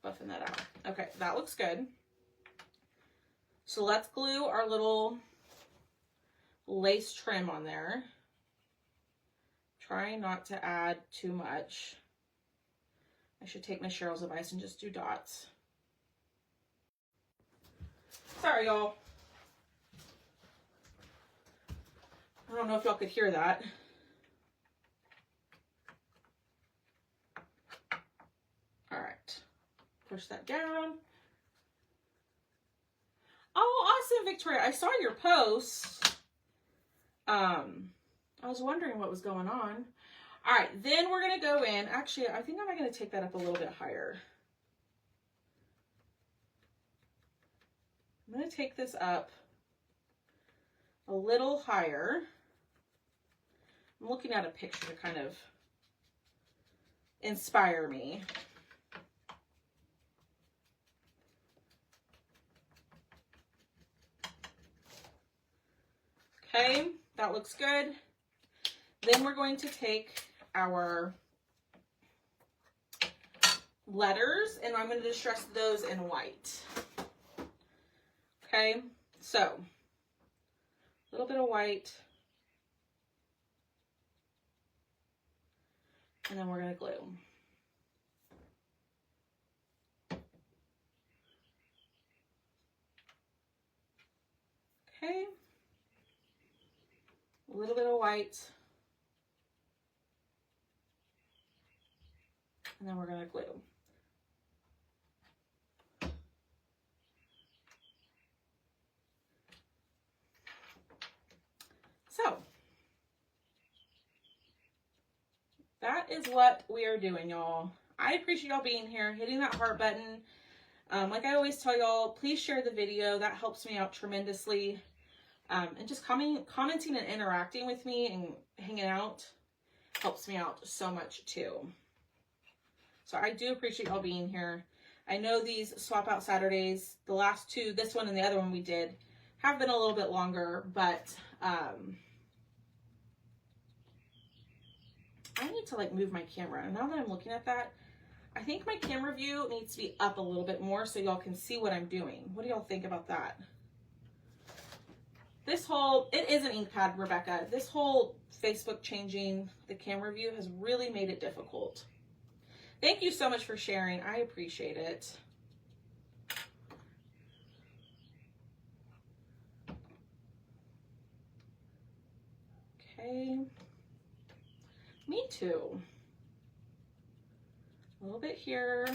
buffing that out. Okay, that looks good. So let's glue our little lace trim on there. Try not to add too much. I should take my Cheryl's advice and just do dots. Sorry, y'all. I don't know if y'all could hear that. All right. Push that down. Oh, awesome, Victoria. I saw your post. I was wondering what was going on. All right, then we're going to go in. Actually, I think I'm going to take that up a little bit higher. I'm going to take this up a little higher. I'm looking at a picture to kind of inspire me. Okay, that looks good. Then we're going to take our letters and I'm going to distress those in white. Okay, so a little bit of white. And then we're going to glue. Okay. A little bit of white. And then we're going to glue. So, that is what we are doing, y'all. I appreciate y'all being here, hitting that heart button. Like I always tell y'all, please share the video. That helps me out tremendously. And just commenting and interacting with me and hanging out helps me out so much too. So I do appreciate y'all being here. I know these swap out Saturdays, the last two, this one and the other one we did, have been a little bit longer, but I need to like move my camera. And now that I'm looking at that, I think my camera view needs to be up a little bit more so y'all can see what I'm doing. What do y'all think about that? This whole, it is an ink pad, Rebecca. This whole Facebook changing the camera view has really made it difficult. Thank you so much for sharing. I appreciate it. Okay. Me too. A little bit here.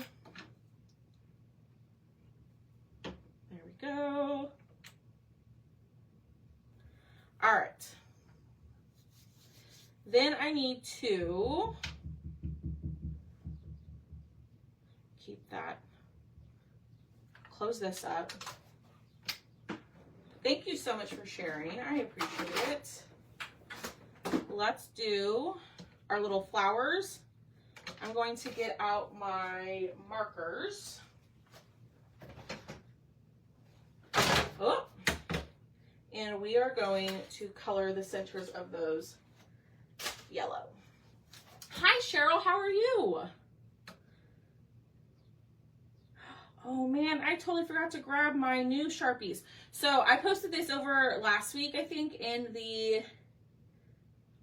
There we go. All right. Then I need to keep that, close this up. Thank you so much for sharing. I appreciate it. Let's do our little flowers. I'm going to get out my markers. Oh. And we are going to color the centers of those yellow. Hi, Cheryl. How are you? Oh man, I totally forgot to grab my new Sharpies. So I posted this over last week, I think, a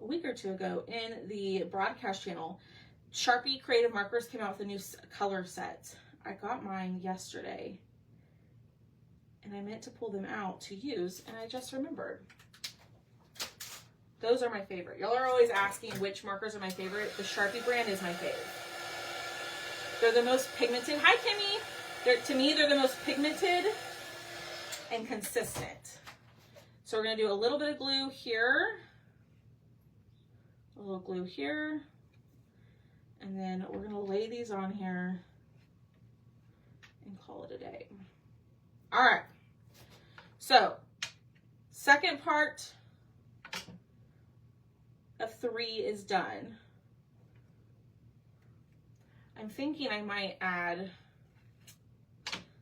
week or two ago in the broadcast channel. Sharpie Creative Markers came out with a new color set. I got mine yesterday and I meant to pull them out to use and I just remembered. Those are my favorite. Y'all are always asking which markers are my favorite. The Sharpie brand is my favorite. They're the most pigmented. Hi, Kimmy. To me, they're the most pigmented and consistent. So we're going to do a little bit of glue here. A little glue here. And then we're going to lay these on here and call it a day. All right. So, second part of 3 is done. I'm thinking I might add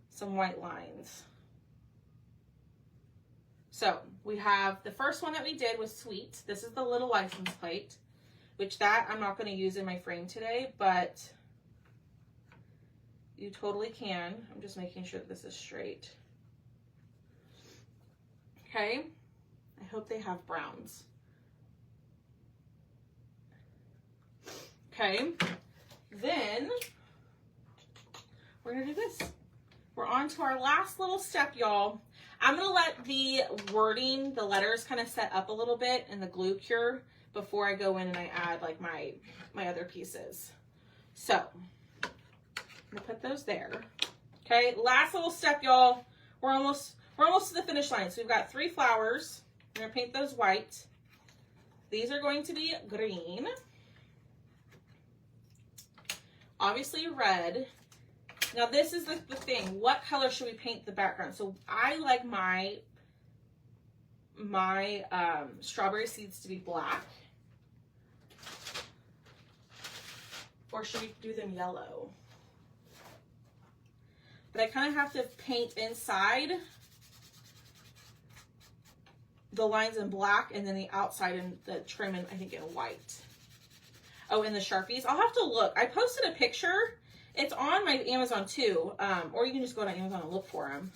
some white lines. So we have the first one that we did was Sweet. This is the little license plate, which that I'm not going to use in my frame today, but you totally can. I'm just making sure that this is straight. Okay. I hope they have browns. Okay. Then we're going to do this. We're on to our last little step, y'all. I'm going to let the wording, the letters kind of set up a little bit in the glue cure before I go in and I add like my other pieces. So, I'm going to put those there. Okay, last little step, y'all. We're almost to the finish line. So we've got 3 flowers. I'm going to paint those white. These are going to be green. Obviously red. Now this is the thing. What color should we paint the background? So I like my strawberry seeds to be black. Or should we do them yellow? But I kind of have to paint inside the lines in black and then the outside and the trim in, I think, in white. Oh, and the Sharpies. I'll have to look. I posted a picture. It's on my Amazon too, or you can just go to Amazon and look for them.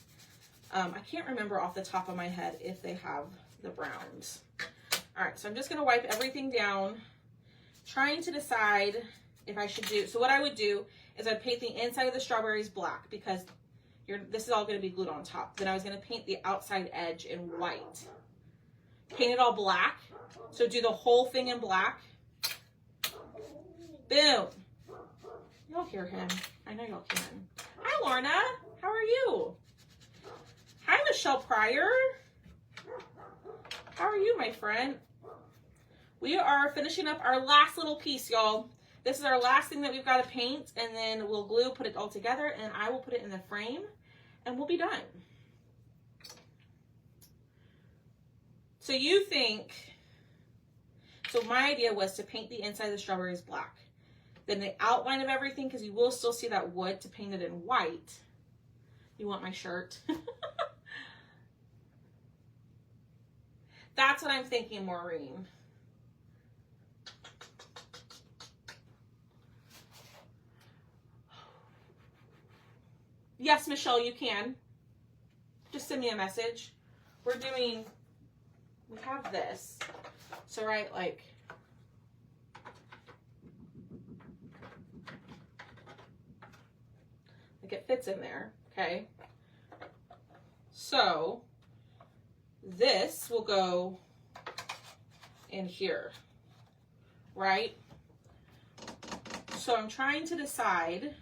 I can't remember off the top of my head if they have the browns. All right, so I'm just going to wipe everything down, trying to decide if I should do. So what I would do is I'd paint the inside of the strawberries black because this is all going to be glued on top. Then I was going to paint the outside edge in white. Paint it all black. So do the whole thing in black. Boom. Y'all hear him. I know y'all can. Hi, Lorna. How are you? Hi, Michelle Pryor. How are you, my friend? We are finishing up our last little piece, y'all. This is our last thing that we've got to paint, and then we'll glue, put it all together, and I will put it in the frame, and we'll be done. So you think, so my idea was to paint the inside of the strawberries black. Then the outline of everything, because you will still see that wood, to paint it in white. You want my shirt? That's what I'm thinking, Maureen. Yes, Michelle, you can. Just send me a message. We have this. So, right, like, it fits in there, okay? So this will go in here, right? So I'm trying to decide,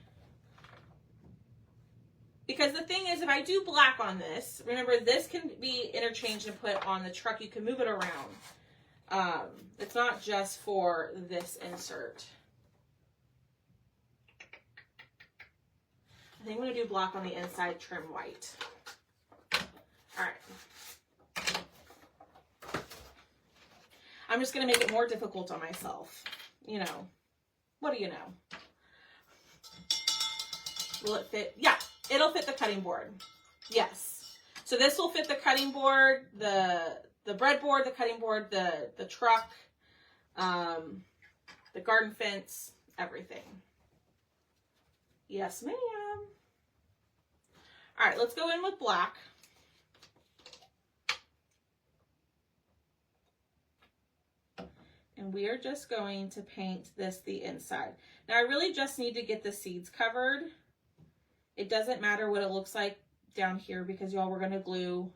because the thing is, if I do black on this, remember this can be interchanged and put on the truck. You can move it around. It's not just for this insert. I think I'm going to do black on the inside, trim white. All right. I'm just going to make it more difficult on myself. You know, what do you know? Will it fit? Yeah, it'll fit the cutting board. Yes. So this will fit the cutting board, the breadboard, the cutting board, the truck, the garden fence, everything. Yes, ma'am. All right, let's go in with black. And we are just going to paint this the inside. Now I really just need to get the seeds covered. It doesn't matter what it looks like down here because y'all, we're gonna glue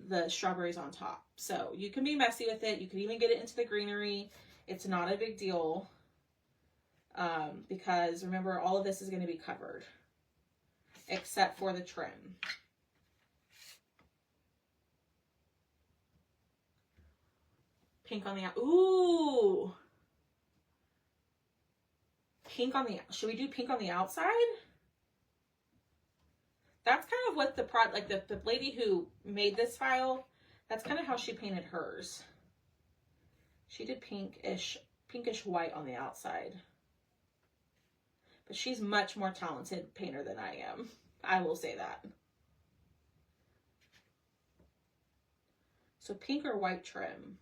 the strawberries on top. So you can be messy with it. You can even get it into the greenery. It's not a big deal because remember, all of this is gonna be covered except for the trim. Pink on the, ooh. Pink on the, should we do pink on the outside? That's kind of what the like the lady who made this file, that's kind of how she painted hers. She did pinkish white on the outside. But she's much more talented painter than I am. I will say that. So pink or white trim.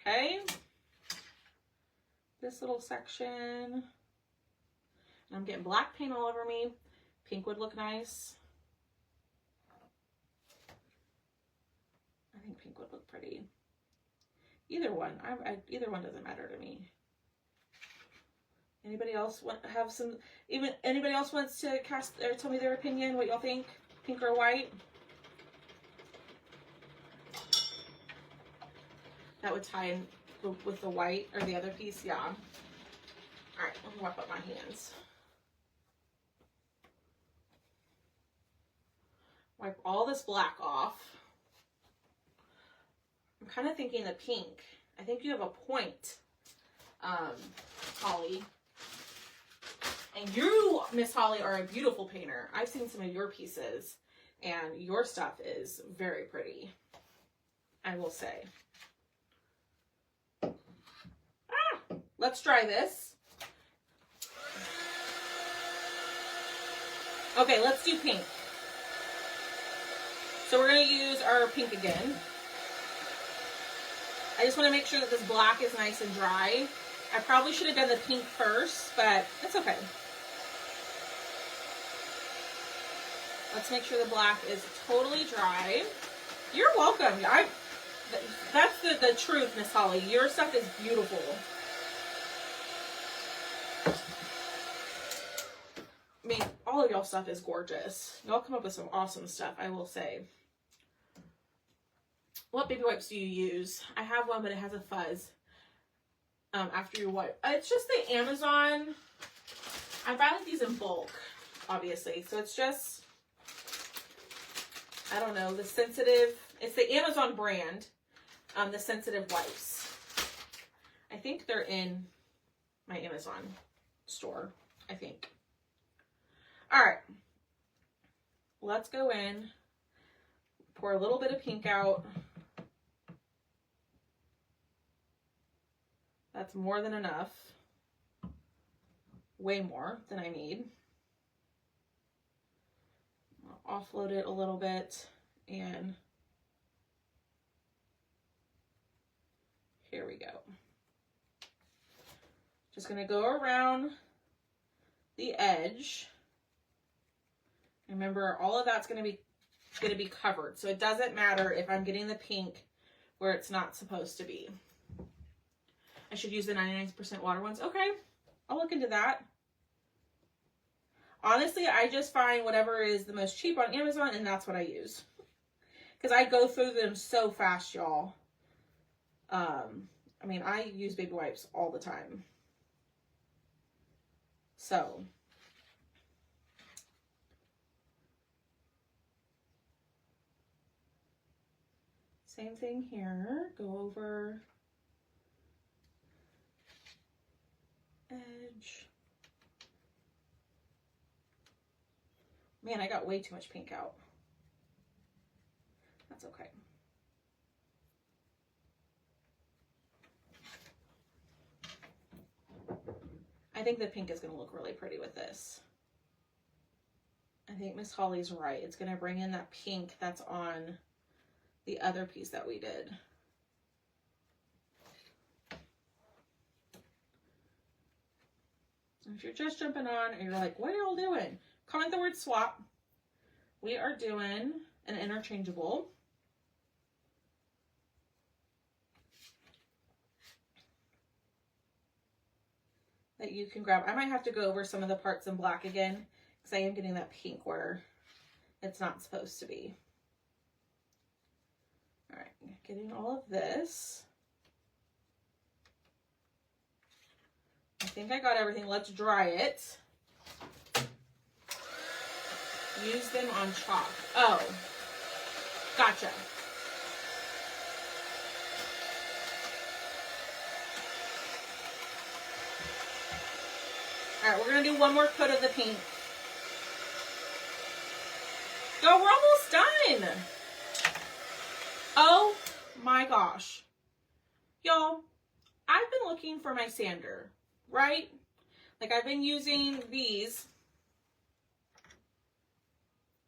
Okay. This little section. I'm getting black paint all over me. Pink would look nice. I think pink would look pretty. Either one. Either one doesn't matter to me. Anybody else have some? Anybody else wants to cast or tell me their opinion? What y'all think? Pink or white? That would tie in with the white or the other piece. Yeah. All right. Let me wipe up my hands. Wipe all this black off. I'm kind of thinking the pink. I think you have a point, Holly. And you, Miss Holly, are a beautiful painter. I've seen some of your pieces, and your stuff is very pretty, I will say. Let's try this. Okay, let's do pink. So we're going to use our pink again. I just want to make sure that this black is nice and dry. I probably should have done the pink first, but it's okay. Let's make sure the black is totally dry. You're welcome. That's the truth, Miss Holly. Your stuff is beautiful. I mean, all of y'all stuff is gorgeous. Y'all come up with some awesome stuff, I will say. What baby wipes do you use? I have one, but it has a fuzz after you wipe. It's just the Amazon. I buy like these in bulk, obviously. So it's just, I don't know, the Sensitive. It's the Amazon brand, the Sensitive wipes. I think they're in my Amazon store, I think. All right. Let's go in, pour a little bit of pink out. That's more than enough. Way more than I need. I'll offload it a little bit, and here we go. Just gonna go around the edge. Remember, all of that's gonna be covered, so it doesn't matter if I'm getting the pink where it's not supposed to be. I should use the 99% water ones. Okay, I'll look into that. Honestly, I just find whatever is the most cheap on Amazon, and that's what I use. Because I go through them so fast, y'all. I mean, I use baby wipes all the time. So. Same thing here. Go over edge. Man, I got way too much pink out. That's okay. I think the pink is going to look really pretty with this. I think Miss Holly's right. It's going to bring in that pink that's on the other piece that we did. If you're just jumping on and you're like, what are y'all doing? comment the word swap. We are doing an interchangeable. That you can grab. I might have to go over some of the parts in black again because I am getting that pink where it's not supposed to be. All right, getting all of this. I think I got everything. Let's dry it. Use them on chalk. Oh, gotcha. All right, we're going to do one more coat of the paint. Go, we're almost done. Oh my gosh. Y'all, I've been looking for my sander, right? Like I've been using these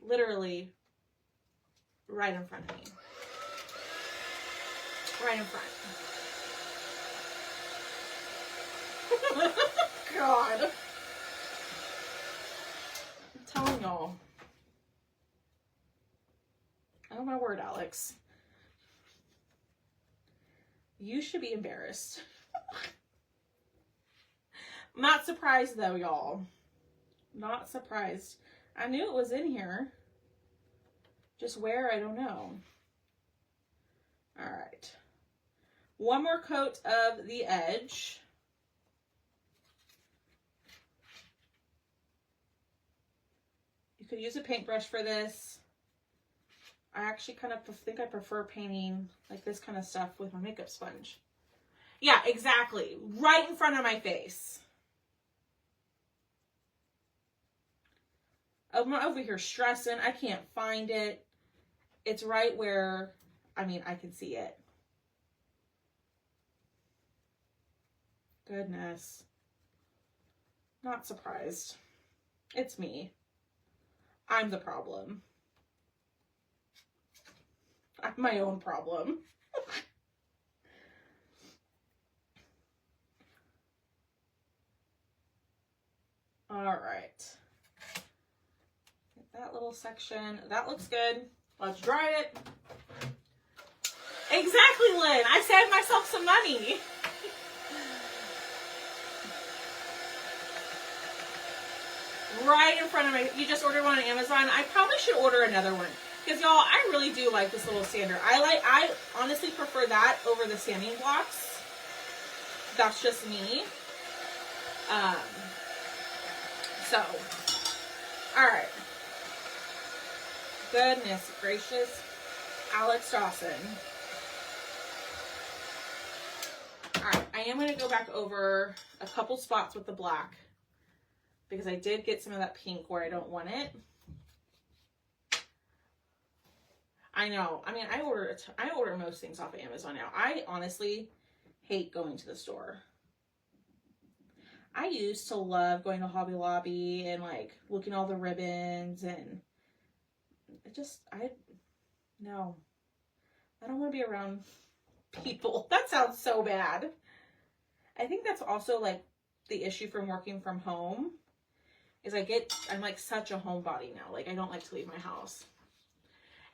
literally right in front of me. Right in front. God. I'm telling y'all. Oh my word, Alex. You should be embarrassed. I'm not surprised though, y'all. Not surprised. I knew it was in here. Just where, I don't know. All right. One more coat of the edge. You could use a paintbrush for this. I actually kind of think I prefer painting like this kind of stuff with my makeup sponge. Yeah, exactly. Right in front of my face. I'm over here stressing. I can't find it. It's right where, I mean, I can see it. Goodness. Not surprised. It's me. I'm the problem. I'm my own problem. All right. Get that little section. That looks good. Let's dry it. Exactly, Lynn. I saved myself some money. Right in front of me. You just ordered one on Amazon. I probably should order another one. Because y'all, I really do like this little sander. I honestly prefer that over the sanding blocks. That's just me. So, all right. Goodness gracious. Alex Dawson. All right, I am going to go back over a couple spots with the black because I did get some of that pink where I don't want it. I know. I mean, I order most things off of Amazon now. I honestly hate going to the store. I used to love going to Hobby Lobby and like looking at all the ribbons and it just, no. I don't want to be around people. That sounds so bad. I think that's also like the issue from working from home is I'm like such a homebody now. Like I don't like to leave my house.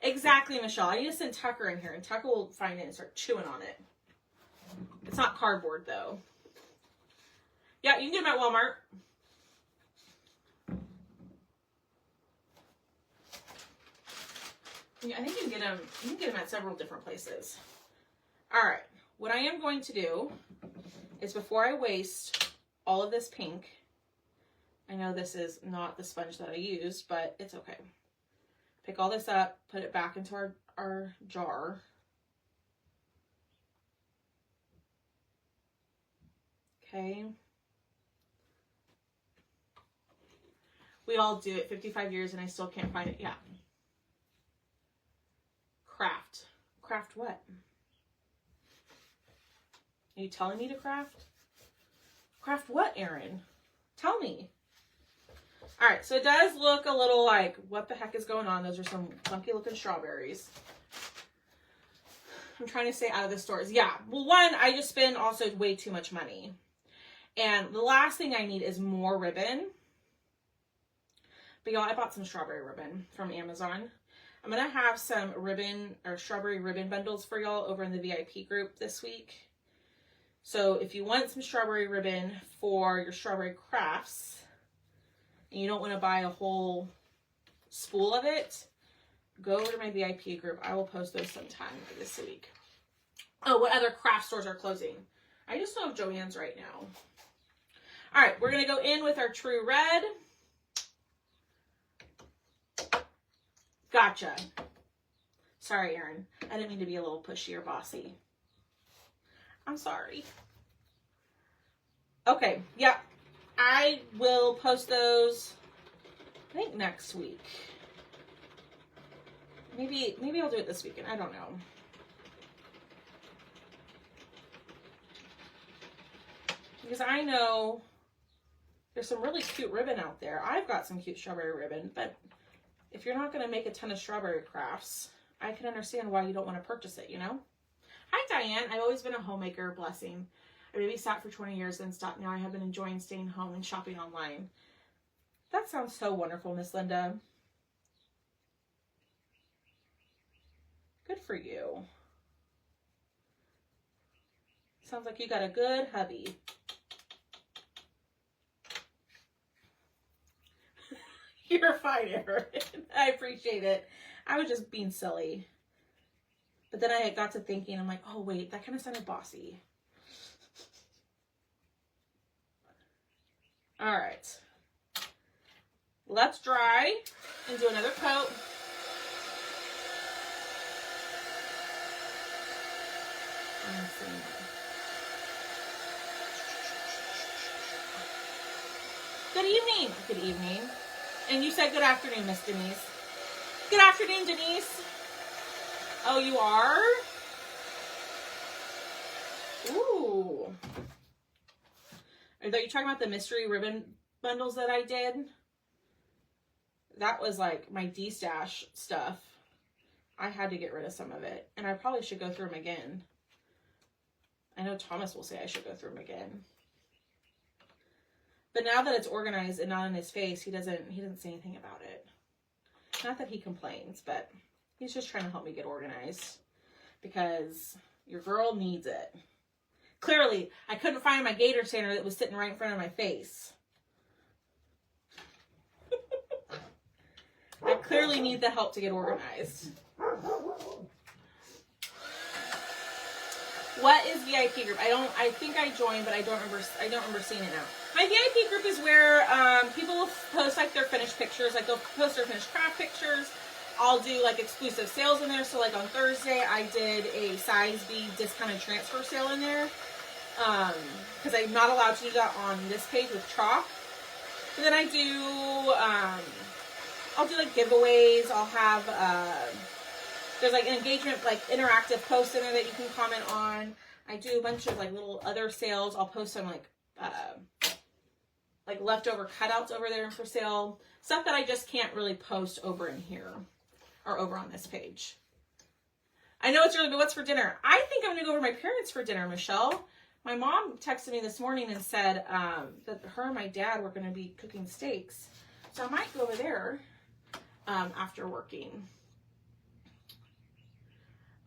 Exactly, Michelle. I need to send Tucker in here and Tucker will find it and start chewing on it. It's not cardboard though. Yeah, you can get them at Walmart. Yeah, I think you can get them at several different places. All right, what I am going to do is before I waste all of this pink, I know this is not the sponge that I used, but it's okay. Pick all this up, put it back into our jar. Okay. We all do it 55 years and I still can't find it. Yeah. Craft. Craft what? Are you telling me to craft? Craft what, Erin? Tell me. All right, so it does look a little like, what the heck is going on? Those are some funky looking strawberries. I'm trying to stay out of the stores. Yeah, well, one, I just spend also way too much money. And the last thing I need is more ribbon. But y'all, I bought some strawberry ribbon from Amazon. I'm going to have some ribbon or strawberry ribbon bundles for y'all over in the VIP group this week. So if you want some strawberry ribbon for your strawberry crafts and you don't want to buy a whole spool of it, go over to my VIP group. I will post those sometime this week. Oh, what other craft stores are closing? I just know of Joann's right now. All right, we're going to go in with our True Red. Gotcha. Sorry, Erin. I didn't mean to be a little pushy or bossy. I'm sorry. Okay, yeah. I will post those, I think, next week. Maybe I'll do it this weekend. I don't know. Because I know there's some really cute ribbon out there. I've got some cute strawberry ribbon, but if you're not going to make a ton of strawberry crafts, I can understand why you don't want to purchase it, you know? Hi, Diane. I've always been a homemaker, blessing. I babysat for 20 years and stopped. Now I have been enjoying staying home and shopping online. That sounds so wonderful, Miss Linda. Good for you. Sounds like you got a good hubby. You're fine, Erin. I appreciate it. I was just being silly. But then I got to thinking, I'm like, oh wait, that kind of sounded bossy. All right. Let's dry and do another coat. Good evening. Good evening. And you said good afternoon, Miss Denise. Good afternoon, Denise. Oh, you are? Ooh. Are you talking about the mystery ribbon bundles that I did? That was like my D-stash stuff. I had to get rid of some of it. And I probably should go through them again. I know Thomas will say I should go through them again. But now that it's organized and not in his face, he doesn't say anything about it. Not that he complains, but he's just trying to help me get organized. Because your girl needs it. Clearly, I couldn't find my gator sander that was sitting right in front of my face. I clearly need the help to get organized. What is VIP group? I think I joined, but I don't remember seeing it now. My VIP group is where people post like their finished pictures, like they'll post their finished craft pictures. I'll do like exclusive sales in there. So like on Thursday, I did a size B discounted transfer sale in there. Because I'm not allowed to do that on this page with chalk. And then I do, I'll do like giveaways. I'll have, there's like an engagement, like interactive post in there that you can comment on. I do a bunch of like little other sales. I'll post some like leftover cutouts over there for sale. Stuff that I just can't really post over in here or over on this page. I know it's early, but what's for dinner? I think I'm going to go over to my parents for dinner, Michelle. My mom texted me this morning and said that her and my dad were going to be cooking steaks. So I might go over there after working.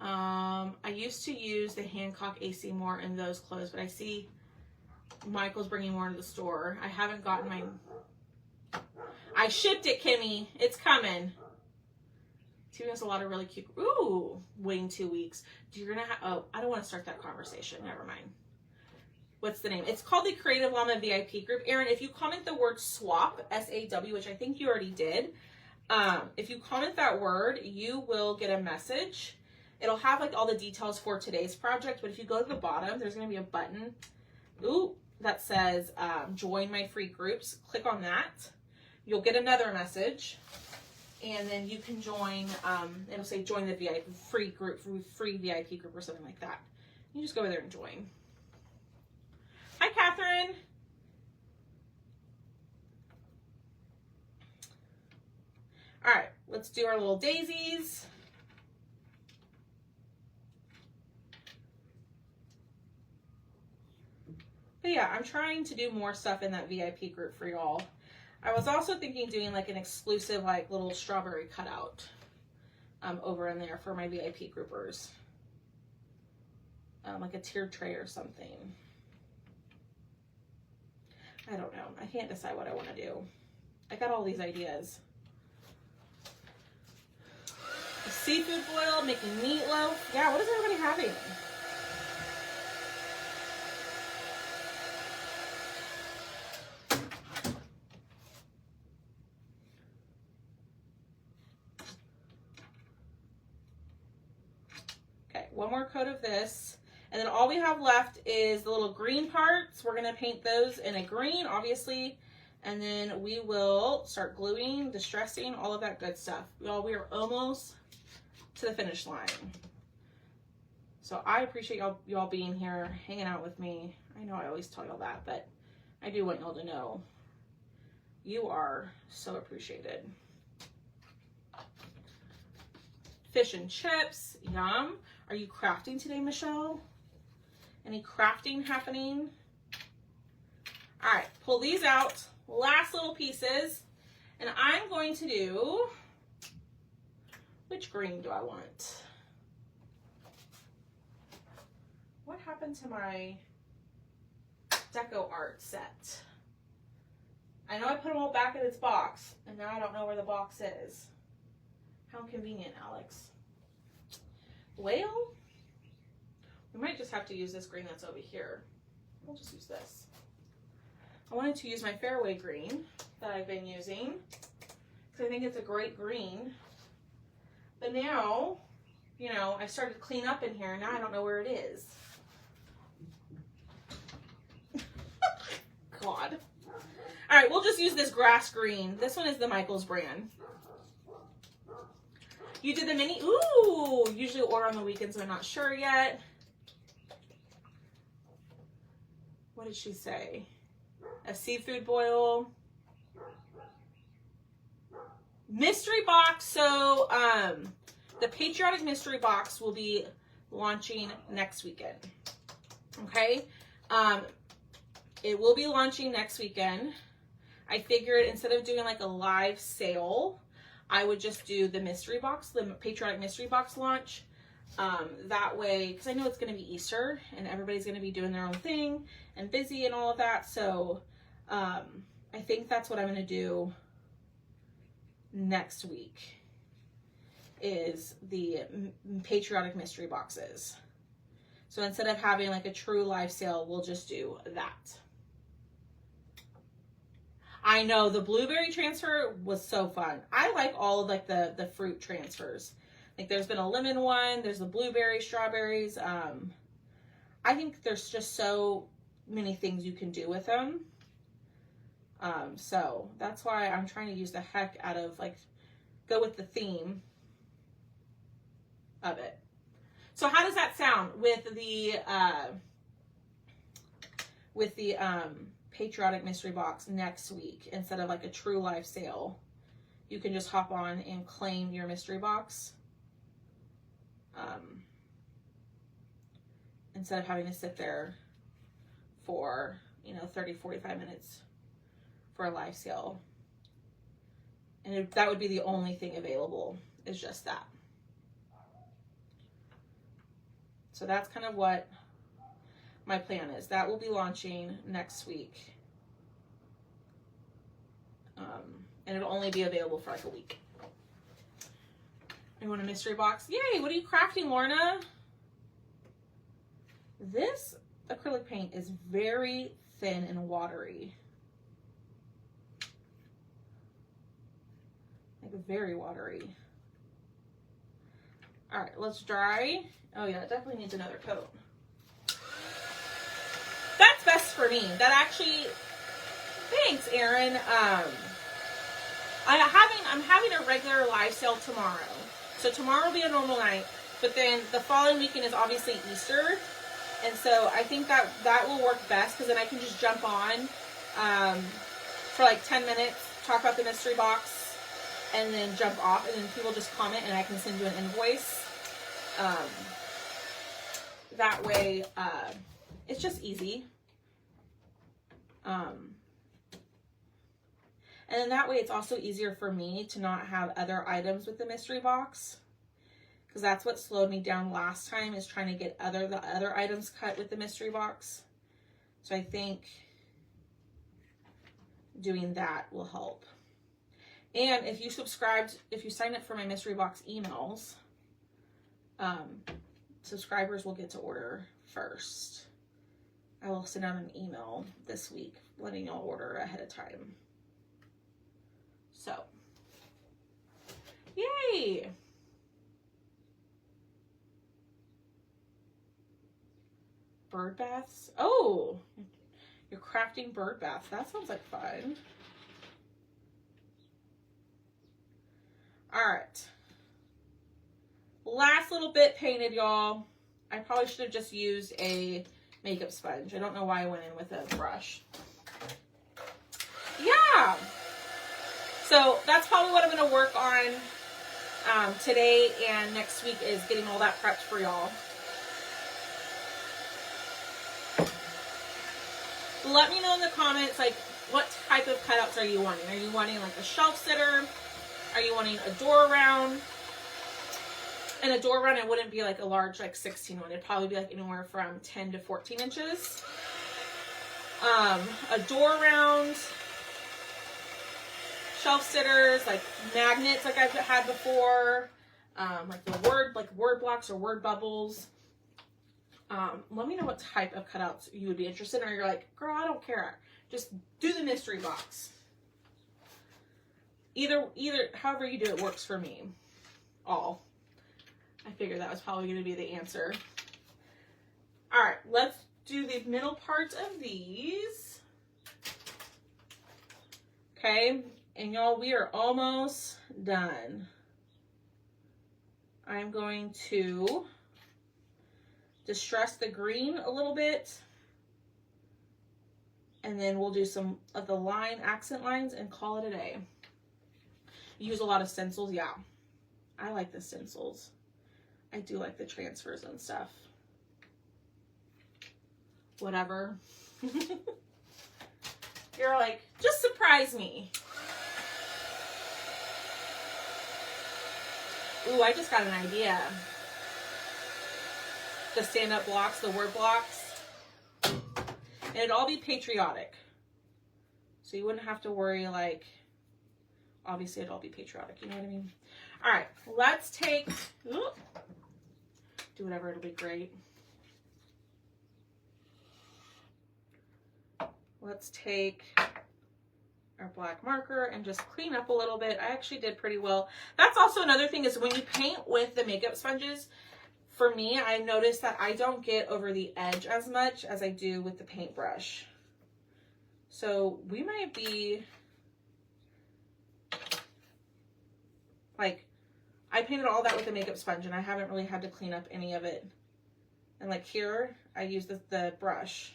I used to use the Hancock AC more in those clothes, but I see Michael's bringing more to the store. I haven't gotten my... I shipped it, Kimmy. It's coming. Timmy has a lot of really cute... Ooh, waiting 2 weeks. You're gonna have... Oh, I don't want to start that conversation. Never mind. What's the name? It's called the Creative Llama VIP group. Erin, if you comment the word swap, S-A-W, which I think you already did, if you comment that word, you will get a message. It'll have like all the details for today's project, but if you go to the bottom, there's going to be a button that says join my free groups. Click on that. You'll get another message, and then you can join. It'll say join the VIP free group, free VIP group or something like that. You just go over there and join. Hi, Catherine. All right, let's do our little daisies. But yeah, I'm trying to do more stuff in that VIP group for y'all. I was also thinking doing like an exclusive like little strawberry cutout over in there for my VIP groupers. Like a tier tray or something. I don't know. I can't decide what I want to do. I got all these ideas. A seafood boil, making meatloaf. Yeah, what is everybody having? Okay, one more coat of this. And then all we have left is the little green parts. We're going to paint those in a green, obviously. And then we will start gluing, distressing, all of that good stuff. Y'all, we are almost to the finish line. So I appreciate y'all being here, hanging out with me. I know I always tell y'all that, but I do want y'all to know you are so appreciated. Fish and chips, yum. Are you crafting today, Michelle? Any crafting happening? All right, pull these out. Last little pieces. And I'm going to do, which green do I want? What happened to my deco art set? I know I put them all back in its box, and now I don't know where the box is. How convenient, Alex. Well, we might just have to use this green that's over here. We'll just use this. I wanted to use my Fairway green that I've been using because I think it's a great green. But now, you know, I started to clean up in here. Now I don't know where it is. God. All right, we'll just use this grass green. This one is the Michaels brand. You did the mini? Ooh, usually order on the weekends, so I'm not sure yet. What did she say? A seafood boil. Mystery box. So the Patriotic Mystery Box will be launching next weekend. Okay. It will be launching next weekend. I figured instead of doing like a live sale, I would just do the mystery box, the Patriotic Mystery Box launch. That way, because I know it's going to be Easter and everybody's going to be doing their own thing and busy and all of that. So I think that's what I'm going to do next week is the Patriotic Mystery Boxes. So instead of having like a true live sale, we'll just do that. I know the blueberry transfer was so fun. I like all of like the fruit transfers. Like there's been a lemon one, there's the blueberry, strawberries. I think there's just so many things you can do with them. So that's why I'm trying to use the heck out of like, go with the theme of it. So how does that sound with the Patriotic Mystery Box next week? Instead of like a true live sale, you can just hop on and claim your mystery box. Instead of having to sit there for, 30, 45 minutes for a live sale. And that would be the only thing available, is just that. So that's kind of what my plan is. That will be launching next week. And it'll only be available for like a week. You want a mystery box? Yay! What are you crafting, Lorna? This acrylic paint is very thin and watery. Like very watery. All right, let's dry. Oh yeah, it definitely needs another coat. That's best for me. That actually, thanks, Erin. I'm having a regular live sale tomorrow. So tomorrow will be a normal night, but then the following weekend is obviously Easter. And so I think that will work best because then I can just jump on for like 10 minutes, talk about the mystery box, and then jump off, and then people just comment and I can send you an invoice. That way, it's just easy. And And then that way it's also easier for me to not have other items with the mystery box, because that's what slowed me down last time, is trying to get the other items cut with the mystery box. So I think doing that will help. And if you sign up for my mystery box emails, subscribers will get to order first. I will send out an email this week letting y'all order ahead of time. So, yay! Bird baths. Oh, you're crafting bird baths. That sounds like fun. All right. Last little bit painted, y'all. I probably should have just used a makeup sponge. I don't know why I went in with a brush. Yeah. So that's probably what I'm going to work on today and next week, is getting all that prepped for y'all. Let me know in the comments, like, what type of cutouts are you wanting? Are you wanting like a shelf sitter? Are you wanting a door round? And a door round, it wouldn't be like a large, like 16 one. It'd probably be like anywhere from 10 to 14 inches. A door round, shelf sitters, like magnets, like I've had before, like the word blocks or word bubbles. Let me know what type of cutouts you would be interested in, or you're like, girl, I don't care. Just do the mystery box. Either, however you do it works for me. All. I figured that was probably going to be the answer. All right, let's do the middle parts of these. Okay, and y'all, we are almost done. I'm going to distress the green a little bit, and then we'll do some of the accent lines and call it a day. Use a lot of stencils. Yeah, I like the stencils. I do like the transfers and stuff. Whatever. You're like, just surprise me. Ooh, I just got an idea. The stand-up blocks, the word blocks. And it'd all be patriotic. So you wouldn't have to worry, like, obviously it'd all be patriotic, you know what I mean? All right, let's take, do whatever, it'll be great. Let's take our black marker and just clean up a little bit. I actually did pretty well. That's also another thing, is when you paint with the makeup sponges, for me, I noticed that I don't get over the edge as much as I do with the paintbrush. So we might be, like, I painted all that with the makeup sponge and I haven't really had to clean up any of it. And like here, I use the brush.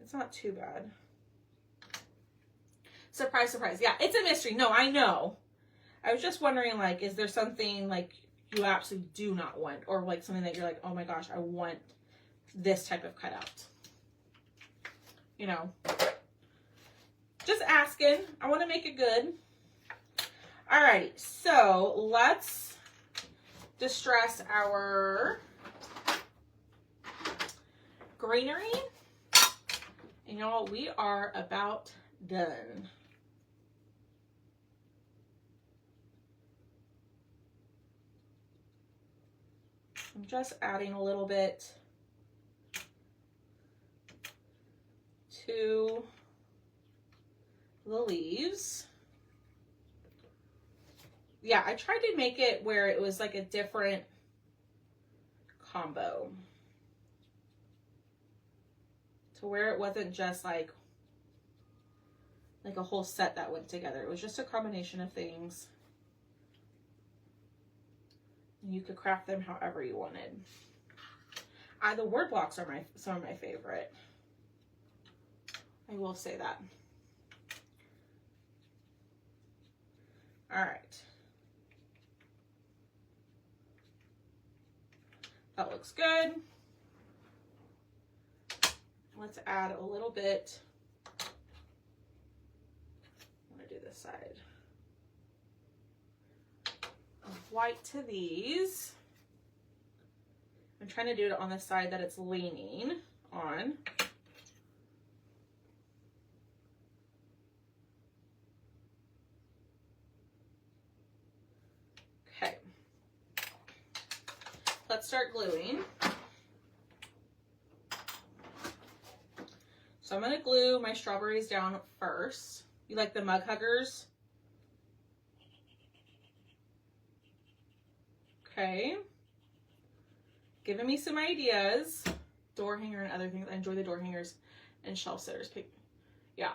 It's not too bad. Surprise, surprise. Yeah, it's a mystery. No, I know. I was just wondering, like, is there something like you absolutely do not want, or like something that you're like, oh my gosh, I want this type of cutout. You know, just asking. I want to make it good. Alrighty, so let's distress our greenery. And y'all, we are about done. I'm just adding a little bit to the leaves. Yeah, I tried to make it where it was like a different combo, to where it wasn't just like a whole set that went together. It was just a combination of things. You could craft them however you wanted. The word blocks are some of my favorite. I will say that. All right. That looks good. Let's add a little bit this side. White to these. I'm trying to do it on the side that it's leaning on. Okay. Let's start gluing. So I'm going to glue my strawberries down first. You like the mug huggers? Okay. Giving me some ideas. Door hanger and other things. I enjoy the door hangers and shelf sitters. Yeah.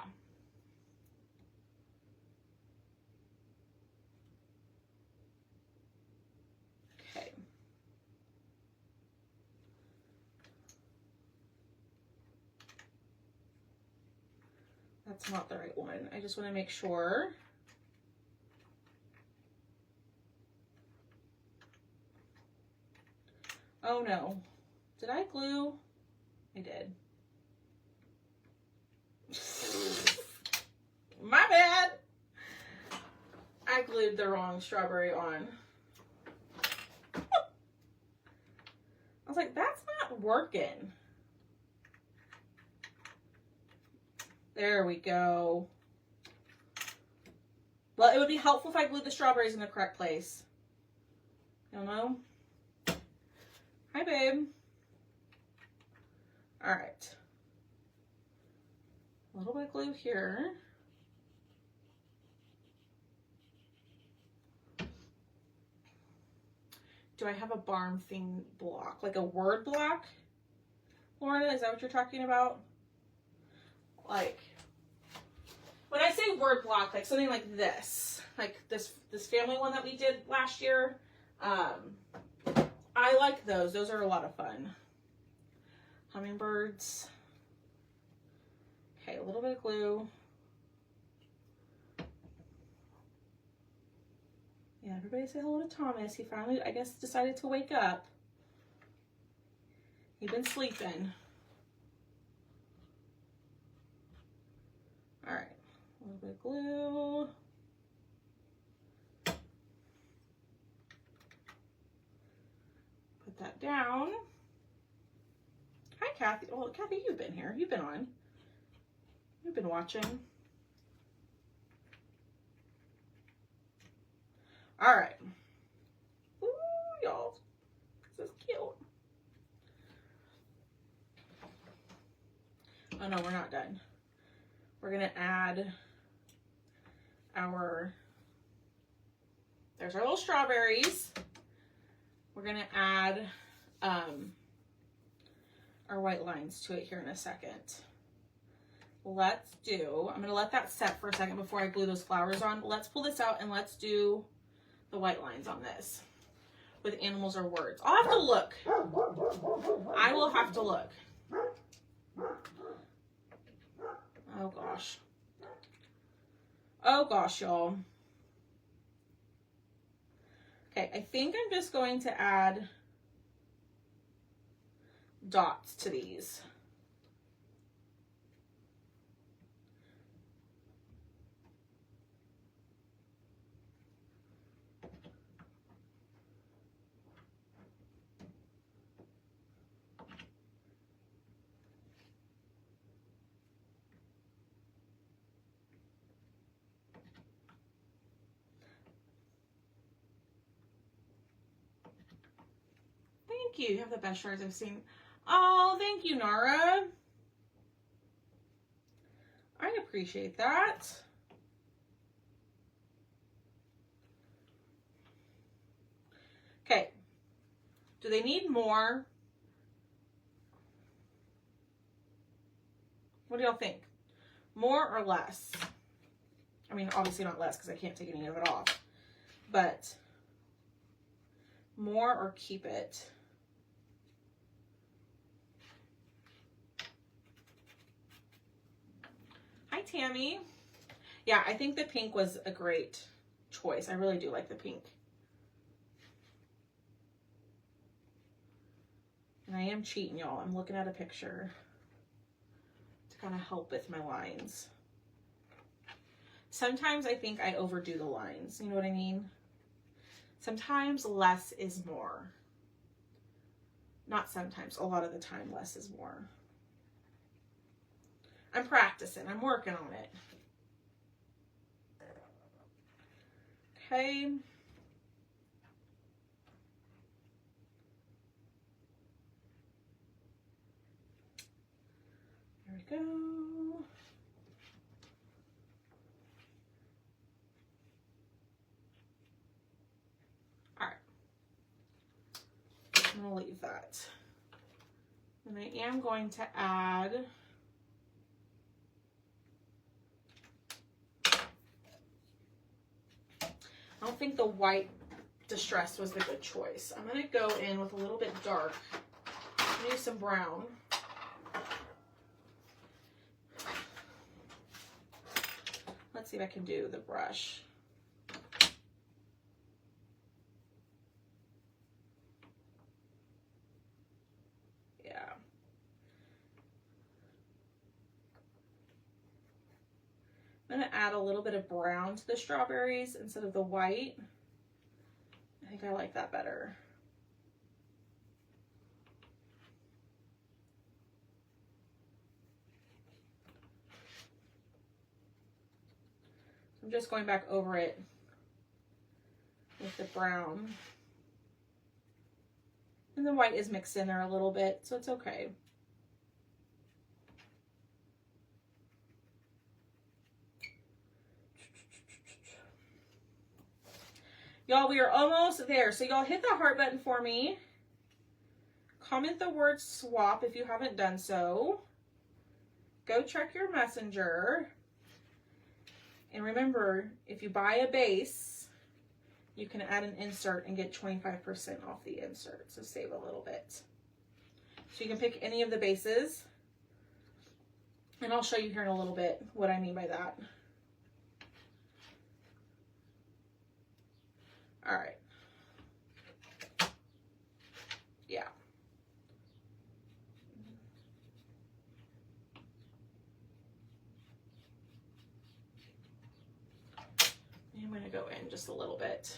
Okay. That's not the right one. I just want to make sure. Oh no. Did I glue? I did. My bad. I glued the wrong strawberry on. I was like, that's not working. There we go. Well, it would be helpful if I glued the strawberries in the correct place. I don't know. Hi, babe. All right. A little bit of glue here. Do I have a barn thing block? Like a word block? Lorna, is that what you're talking about? Like, when I say word block, like something like this. Like this family one that we did last year. I like those. Those are a lot of fun. Hummingbirds. Okay, a little bit of glue. Yeah, everybody say hello to Thomas. He finally, I guess, decided to wake up. He'd been sleeping. All right, a little bit of glue. Put that down. Hi, Kathy. Well, Kathy, you've been here. You've been on. You've been watching. All right. Ooh, y'all. This is cute. Oh, no, we're not done. We're going to add there's our little strawberries. We're going to add our white lines to it here in a second. I'm going to let that set for a second before I glue those flowers on. Let's pull this out and let's do the white lines on this with animals or words. I'll have to look. I will have to look. Oh gosh. Oh gosh, y'all. Okay, I think I'm just going to add dots to these. Thank you. You have the best shards I've seen. Oh, thank you, Nara. I appreciate that. Okay. Do they need more? What do y'all think? More or less? I mean, obviously not less because I can't take any of it off. But more or keep it? Hi, Tammy. Yeah, I think the pink was a great choice. I really do like the pink. And I am cheating, y'all. I'm looking at a picture to kind of help with my lines. Sometimes I think I overdo the lines. You know what I mean? Sometimes less is more. Not sometimes, a lot of the time less is more. I'm practicing. I'm working on it. Okay. There we go. All right. I'm going to leave that. And I am going to add I don't think the white distress was the good choice. I'm going to go in with a little bit dark. Maybe some brown. Let's see if I can do the brush. Yeah. I'm going to add a little bit of brown to the strawberries instead of the white. I think I like that better. I'm just going back over it with the brown. And the white is mixed in there a little bit, so it's okay. Y'all, we are almost there. So y'all hit the heart button for me. Comment the word swap if you haven't done so. Go check your messenger. And remember, if you buy a base, you can add an insert and get 25% off the insert. So save a little bit. So you can pick any of the bases. And I'll show you here in a little bit what I mean by that. All right. Yeah. I'm going to go in just a little bit.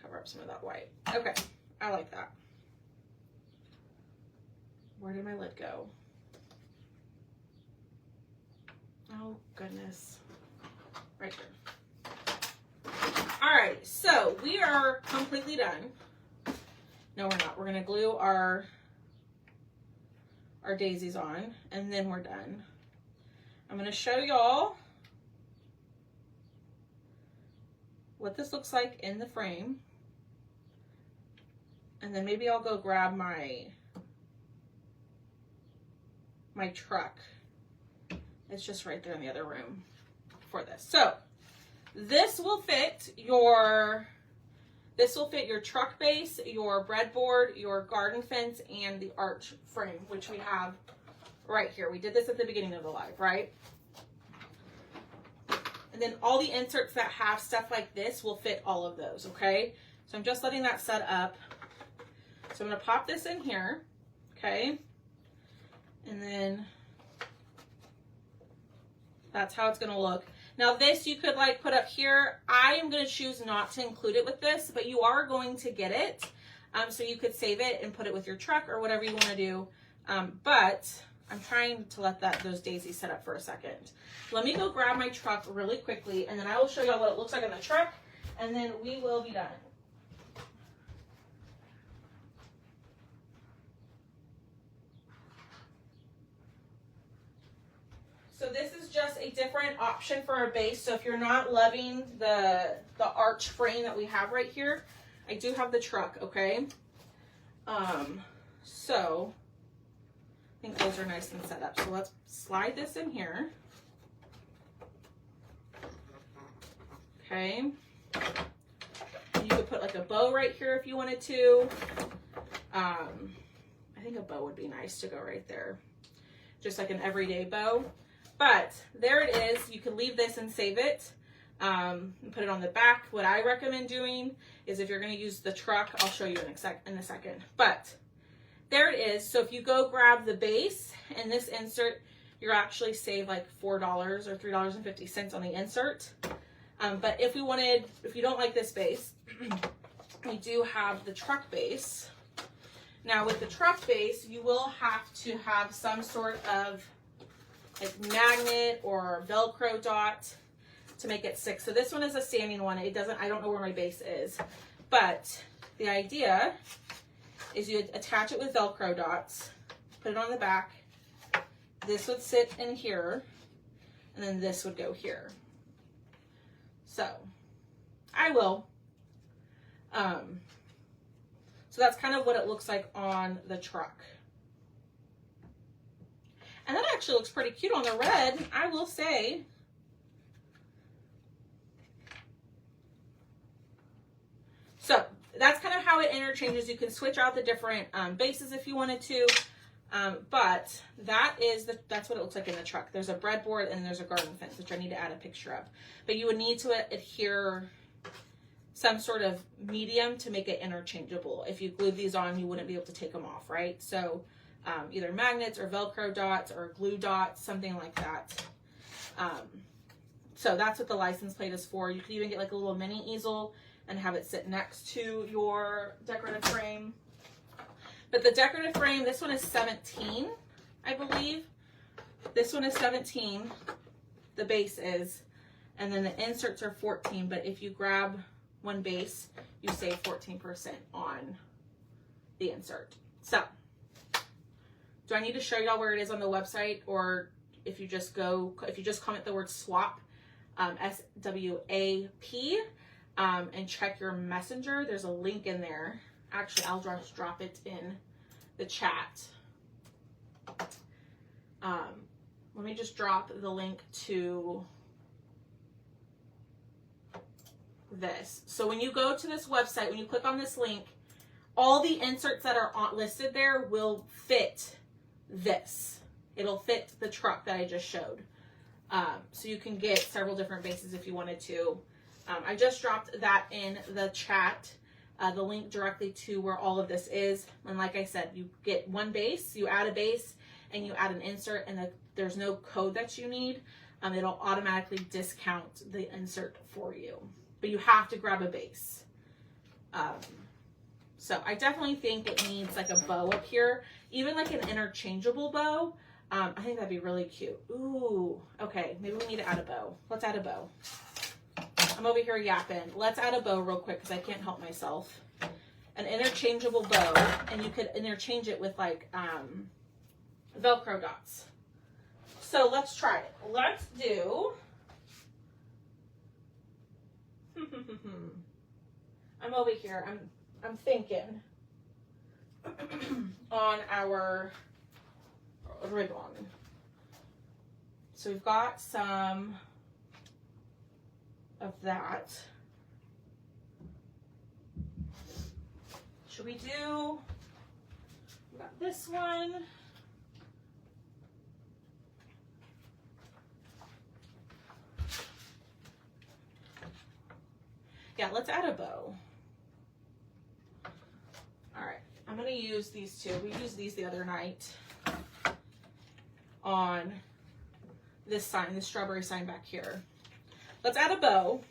Cover up some of that white. Okay, I like that. Where did my lid go? Oh, goodness. Right there. All right, so we are completely done. No, we're not. We're going to glue our daisies on, and then we're done. I'm going to show y'all what this looks like in the frame. And then maybe I'll go grab my truck. It's just right there in the other room for this. So this will fit your truck base, your breadboard, your garden fence, and the arch frame, which we have right here. We did this at the beginning of the live, right? And then all the inserts that have stuff like this will fit all of those, okay? So I'm just letting that set up. So I'm going to pop this in here, okay? And then that's how it's going to look. Now this you could like put up here. I am going to choose not to include it with this, but you are going to get it. So you could save it and put it with your truck or whatever you want to do. But I'm trying to let those daisies set up for a second. Let me go grab my truck really quickly, and then I will show y'all what it looks like on the truck, and then we will be done. So this is just a different option for our base. So if you're not loving the arch frame that we have right here, I do have the truck, okay? So I think those are nice and set up. So let's slide this in here. Okay. You could put like a bow right here if you wanted to. I think a bow would be nice to go right there. Just like an everyday bow. But there it is. You can leave this and save it. And put it on the back. What I recommend doing is if you're going to use the truck, I'll show you in a second. But there it is. So if you go grab the base and this insert, you're actually save like $4 or $3.50 on the insert. But if you don't like this base, we do have the truck base. Now with the truck base, you will have to have some sort of like magnet or Velcro dot to make it stick. So this one is a standing one. I don't know where my base is, but the idea is you attach it with Velcro dots, put it on the back. This would sit in here, and then this would go here. So I will. So that's kind of what it looks like on the truck. And that actually looks pretty cute on the red, I will say. So that's kind of how it interchanges. You can switch out the different bases if you wanted to. But that's what it looks like in the truck. There's a breadboard and there's a garden fence, which I need to add a picture of. But you would need to adhere some sort of medium to make it interchangeable. If you glued these on, you wouldn't be able to take them off, right? So either magnets or Velcro dots or glue dots, something like that. So that's what the license plate is for. You could even get like a little mini easel and have it sit next to your decorative frame. But the decorative frame, this one is 17, I believe. This one is 17, the base is, and then the inserts are 14, but if you grab one base, you save 14% on the insert. So, do I need to show y'all where it is on the website, or if you just comment the word swap, SWAP, and check your messenger, there's a link in there. Actually, I'll just drop it in the chat. Let me just drop the link to this. So when you go to this website, when you click on this link, all the inserts that are listed there will fit this. It'll fit the truck that I just showed. So you can get several different bases if you wanted to. I just dropped that in the chat, the link directly to where all of this is. And like I said, you get one base, you add a base, and you add an insert, and there's no code that you need. It'll automatically discount the insert for you. But you have to grab a base. So I definitely think it needs like a bow up here, even like an interchangeable bow. I think that'd be really cute. Ooh, okay, maybe we need to add a bow. Let's add a bow. I'm over here yapping. Let's add a bow real quick because I can't help myself. An interchangeable bow, and you could interchange it with like Velcro dots. So let's try it. Let's do. I'm over here. I'm thinking on our ribbon. So we've got some of that. Should we do? We got this one. Yeah, let's add a bow. All right, I'm gonna use these two. We used these the other night on this sign, the strawberry sign back here. Let's add a bow.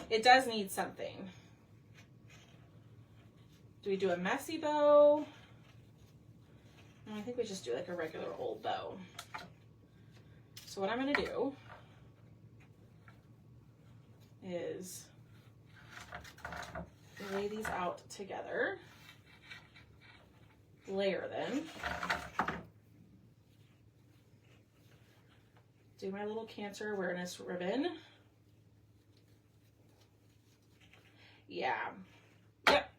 It does need something. Do we do a messy bow? No, I think we just do like a regular old bow. So what I'm gonna do is lay these out together, layer them, do my little Cancer Awareness ribbon. Yeah, yep,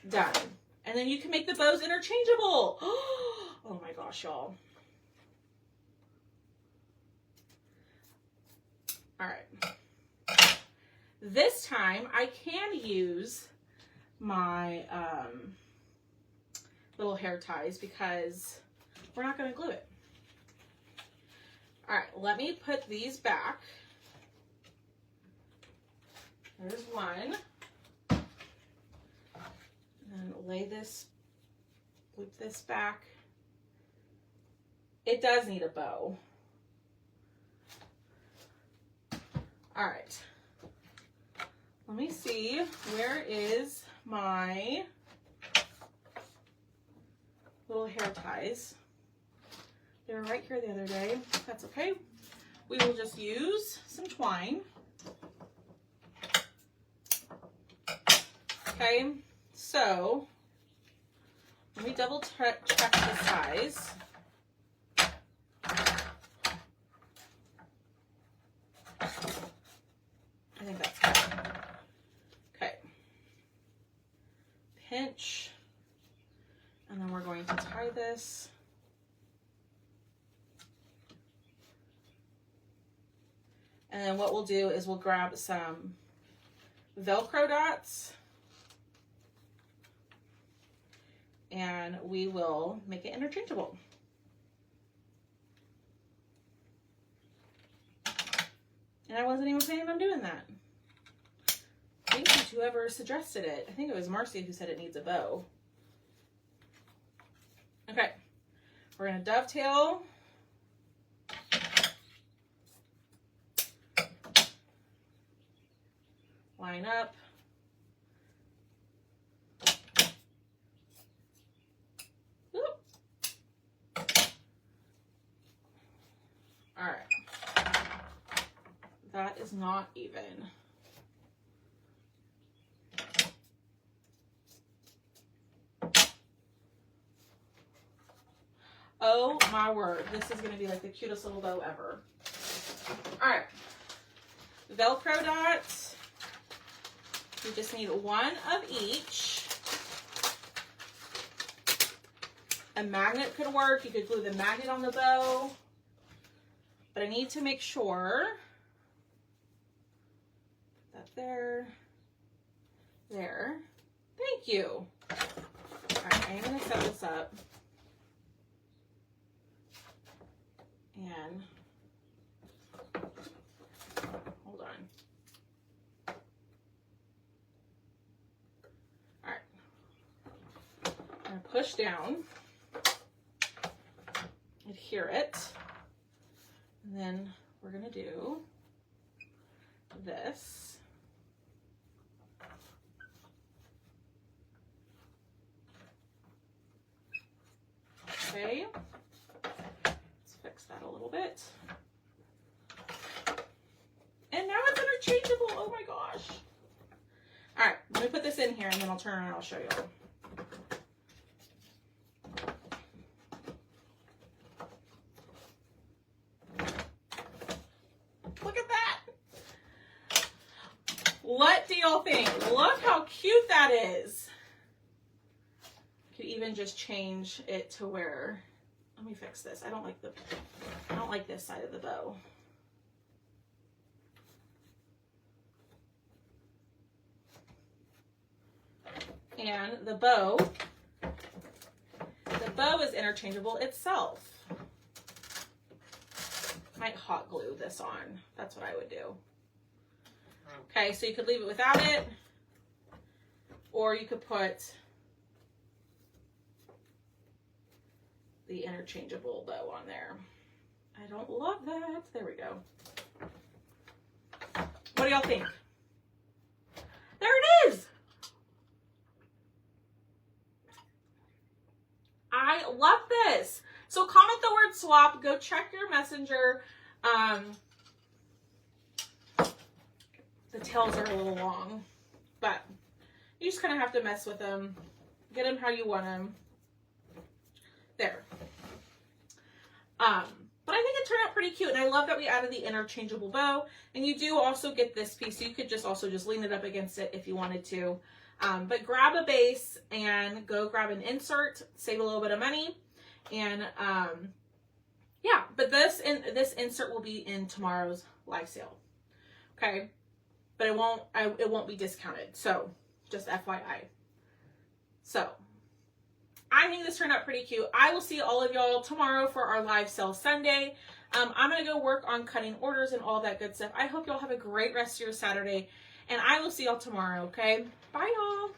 done. And then you can make the bows interchangeable. Oh my gosh, y'all. All right. This time I can use my little hair ties because we're not going to glue it. All right, let me put these back. There's one. And lay this, loop this back. it does need a bow. All right. Let me see, where is my little hair ties? They were right here the other day. That's okay. We will just use some twine. Okay, so let me double check the size. I think that's good. Okay. Pinch. And then we're going to tie this. And then what we'll do is we'll grab some Velcro dots and we will make it interchangeable. And I wasn't even planning on doing that. Thank you to whoever suggested it. I think it was Marcy who said it needs a bow. Okay, we're gonna dovetail. Line up. Oop. All right. That is not even. Oh my word, this is gonna be like the cutest little bow ever. All right, Velcro dots. You just need one of each. A magnet could work. You could glue the magnet on the bow. But I need to make sure that there. Thank you. All right, I am gonna set this up. And hold on. All right. I'm gonna push down, adhere it, and then we're gonna do this. Okay. Fix that a little bit. And now it's interchangeable. Oh my gosh. All right, let me put this in here and then I'll turn around and I'll show you. Look at that. What do y'all think? Look how cute that is. Could even just change it to where, let me fix this. I don't like this side of the bow. And the bow is interchangeable itself. Might hot glue this on. That's what I would do. Okay, so you could leave it without it, or you could put the interchangeable bow on there. I don't love that. There we go. What do y'all think? There it is. I love this. So comment the word swap. Go check your messenger. The tails are a little long, but you just kind of have to mess with them. Get them how you want them. There. But I think it turned out pretty cute, and I love that we added the interchangeable bow. And you do also get this piece, so you could just also just lean it up against it if you wanted to. But grab a base and go grab an insert, save a little bit of money, and yeah. But this insert will be in tomorrow's live sale, okay? But it won't be discounted. So just FYI. So I think this turned out pretty cute. I will see all of y'all tomorrow for our live sale Sunday. I'm going to go work on cutting orders and all that good stuff. I hope y'all have a great rest of your Saturday, and I will see y'all tomorrow, okay? Bye, y'all.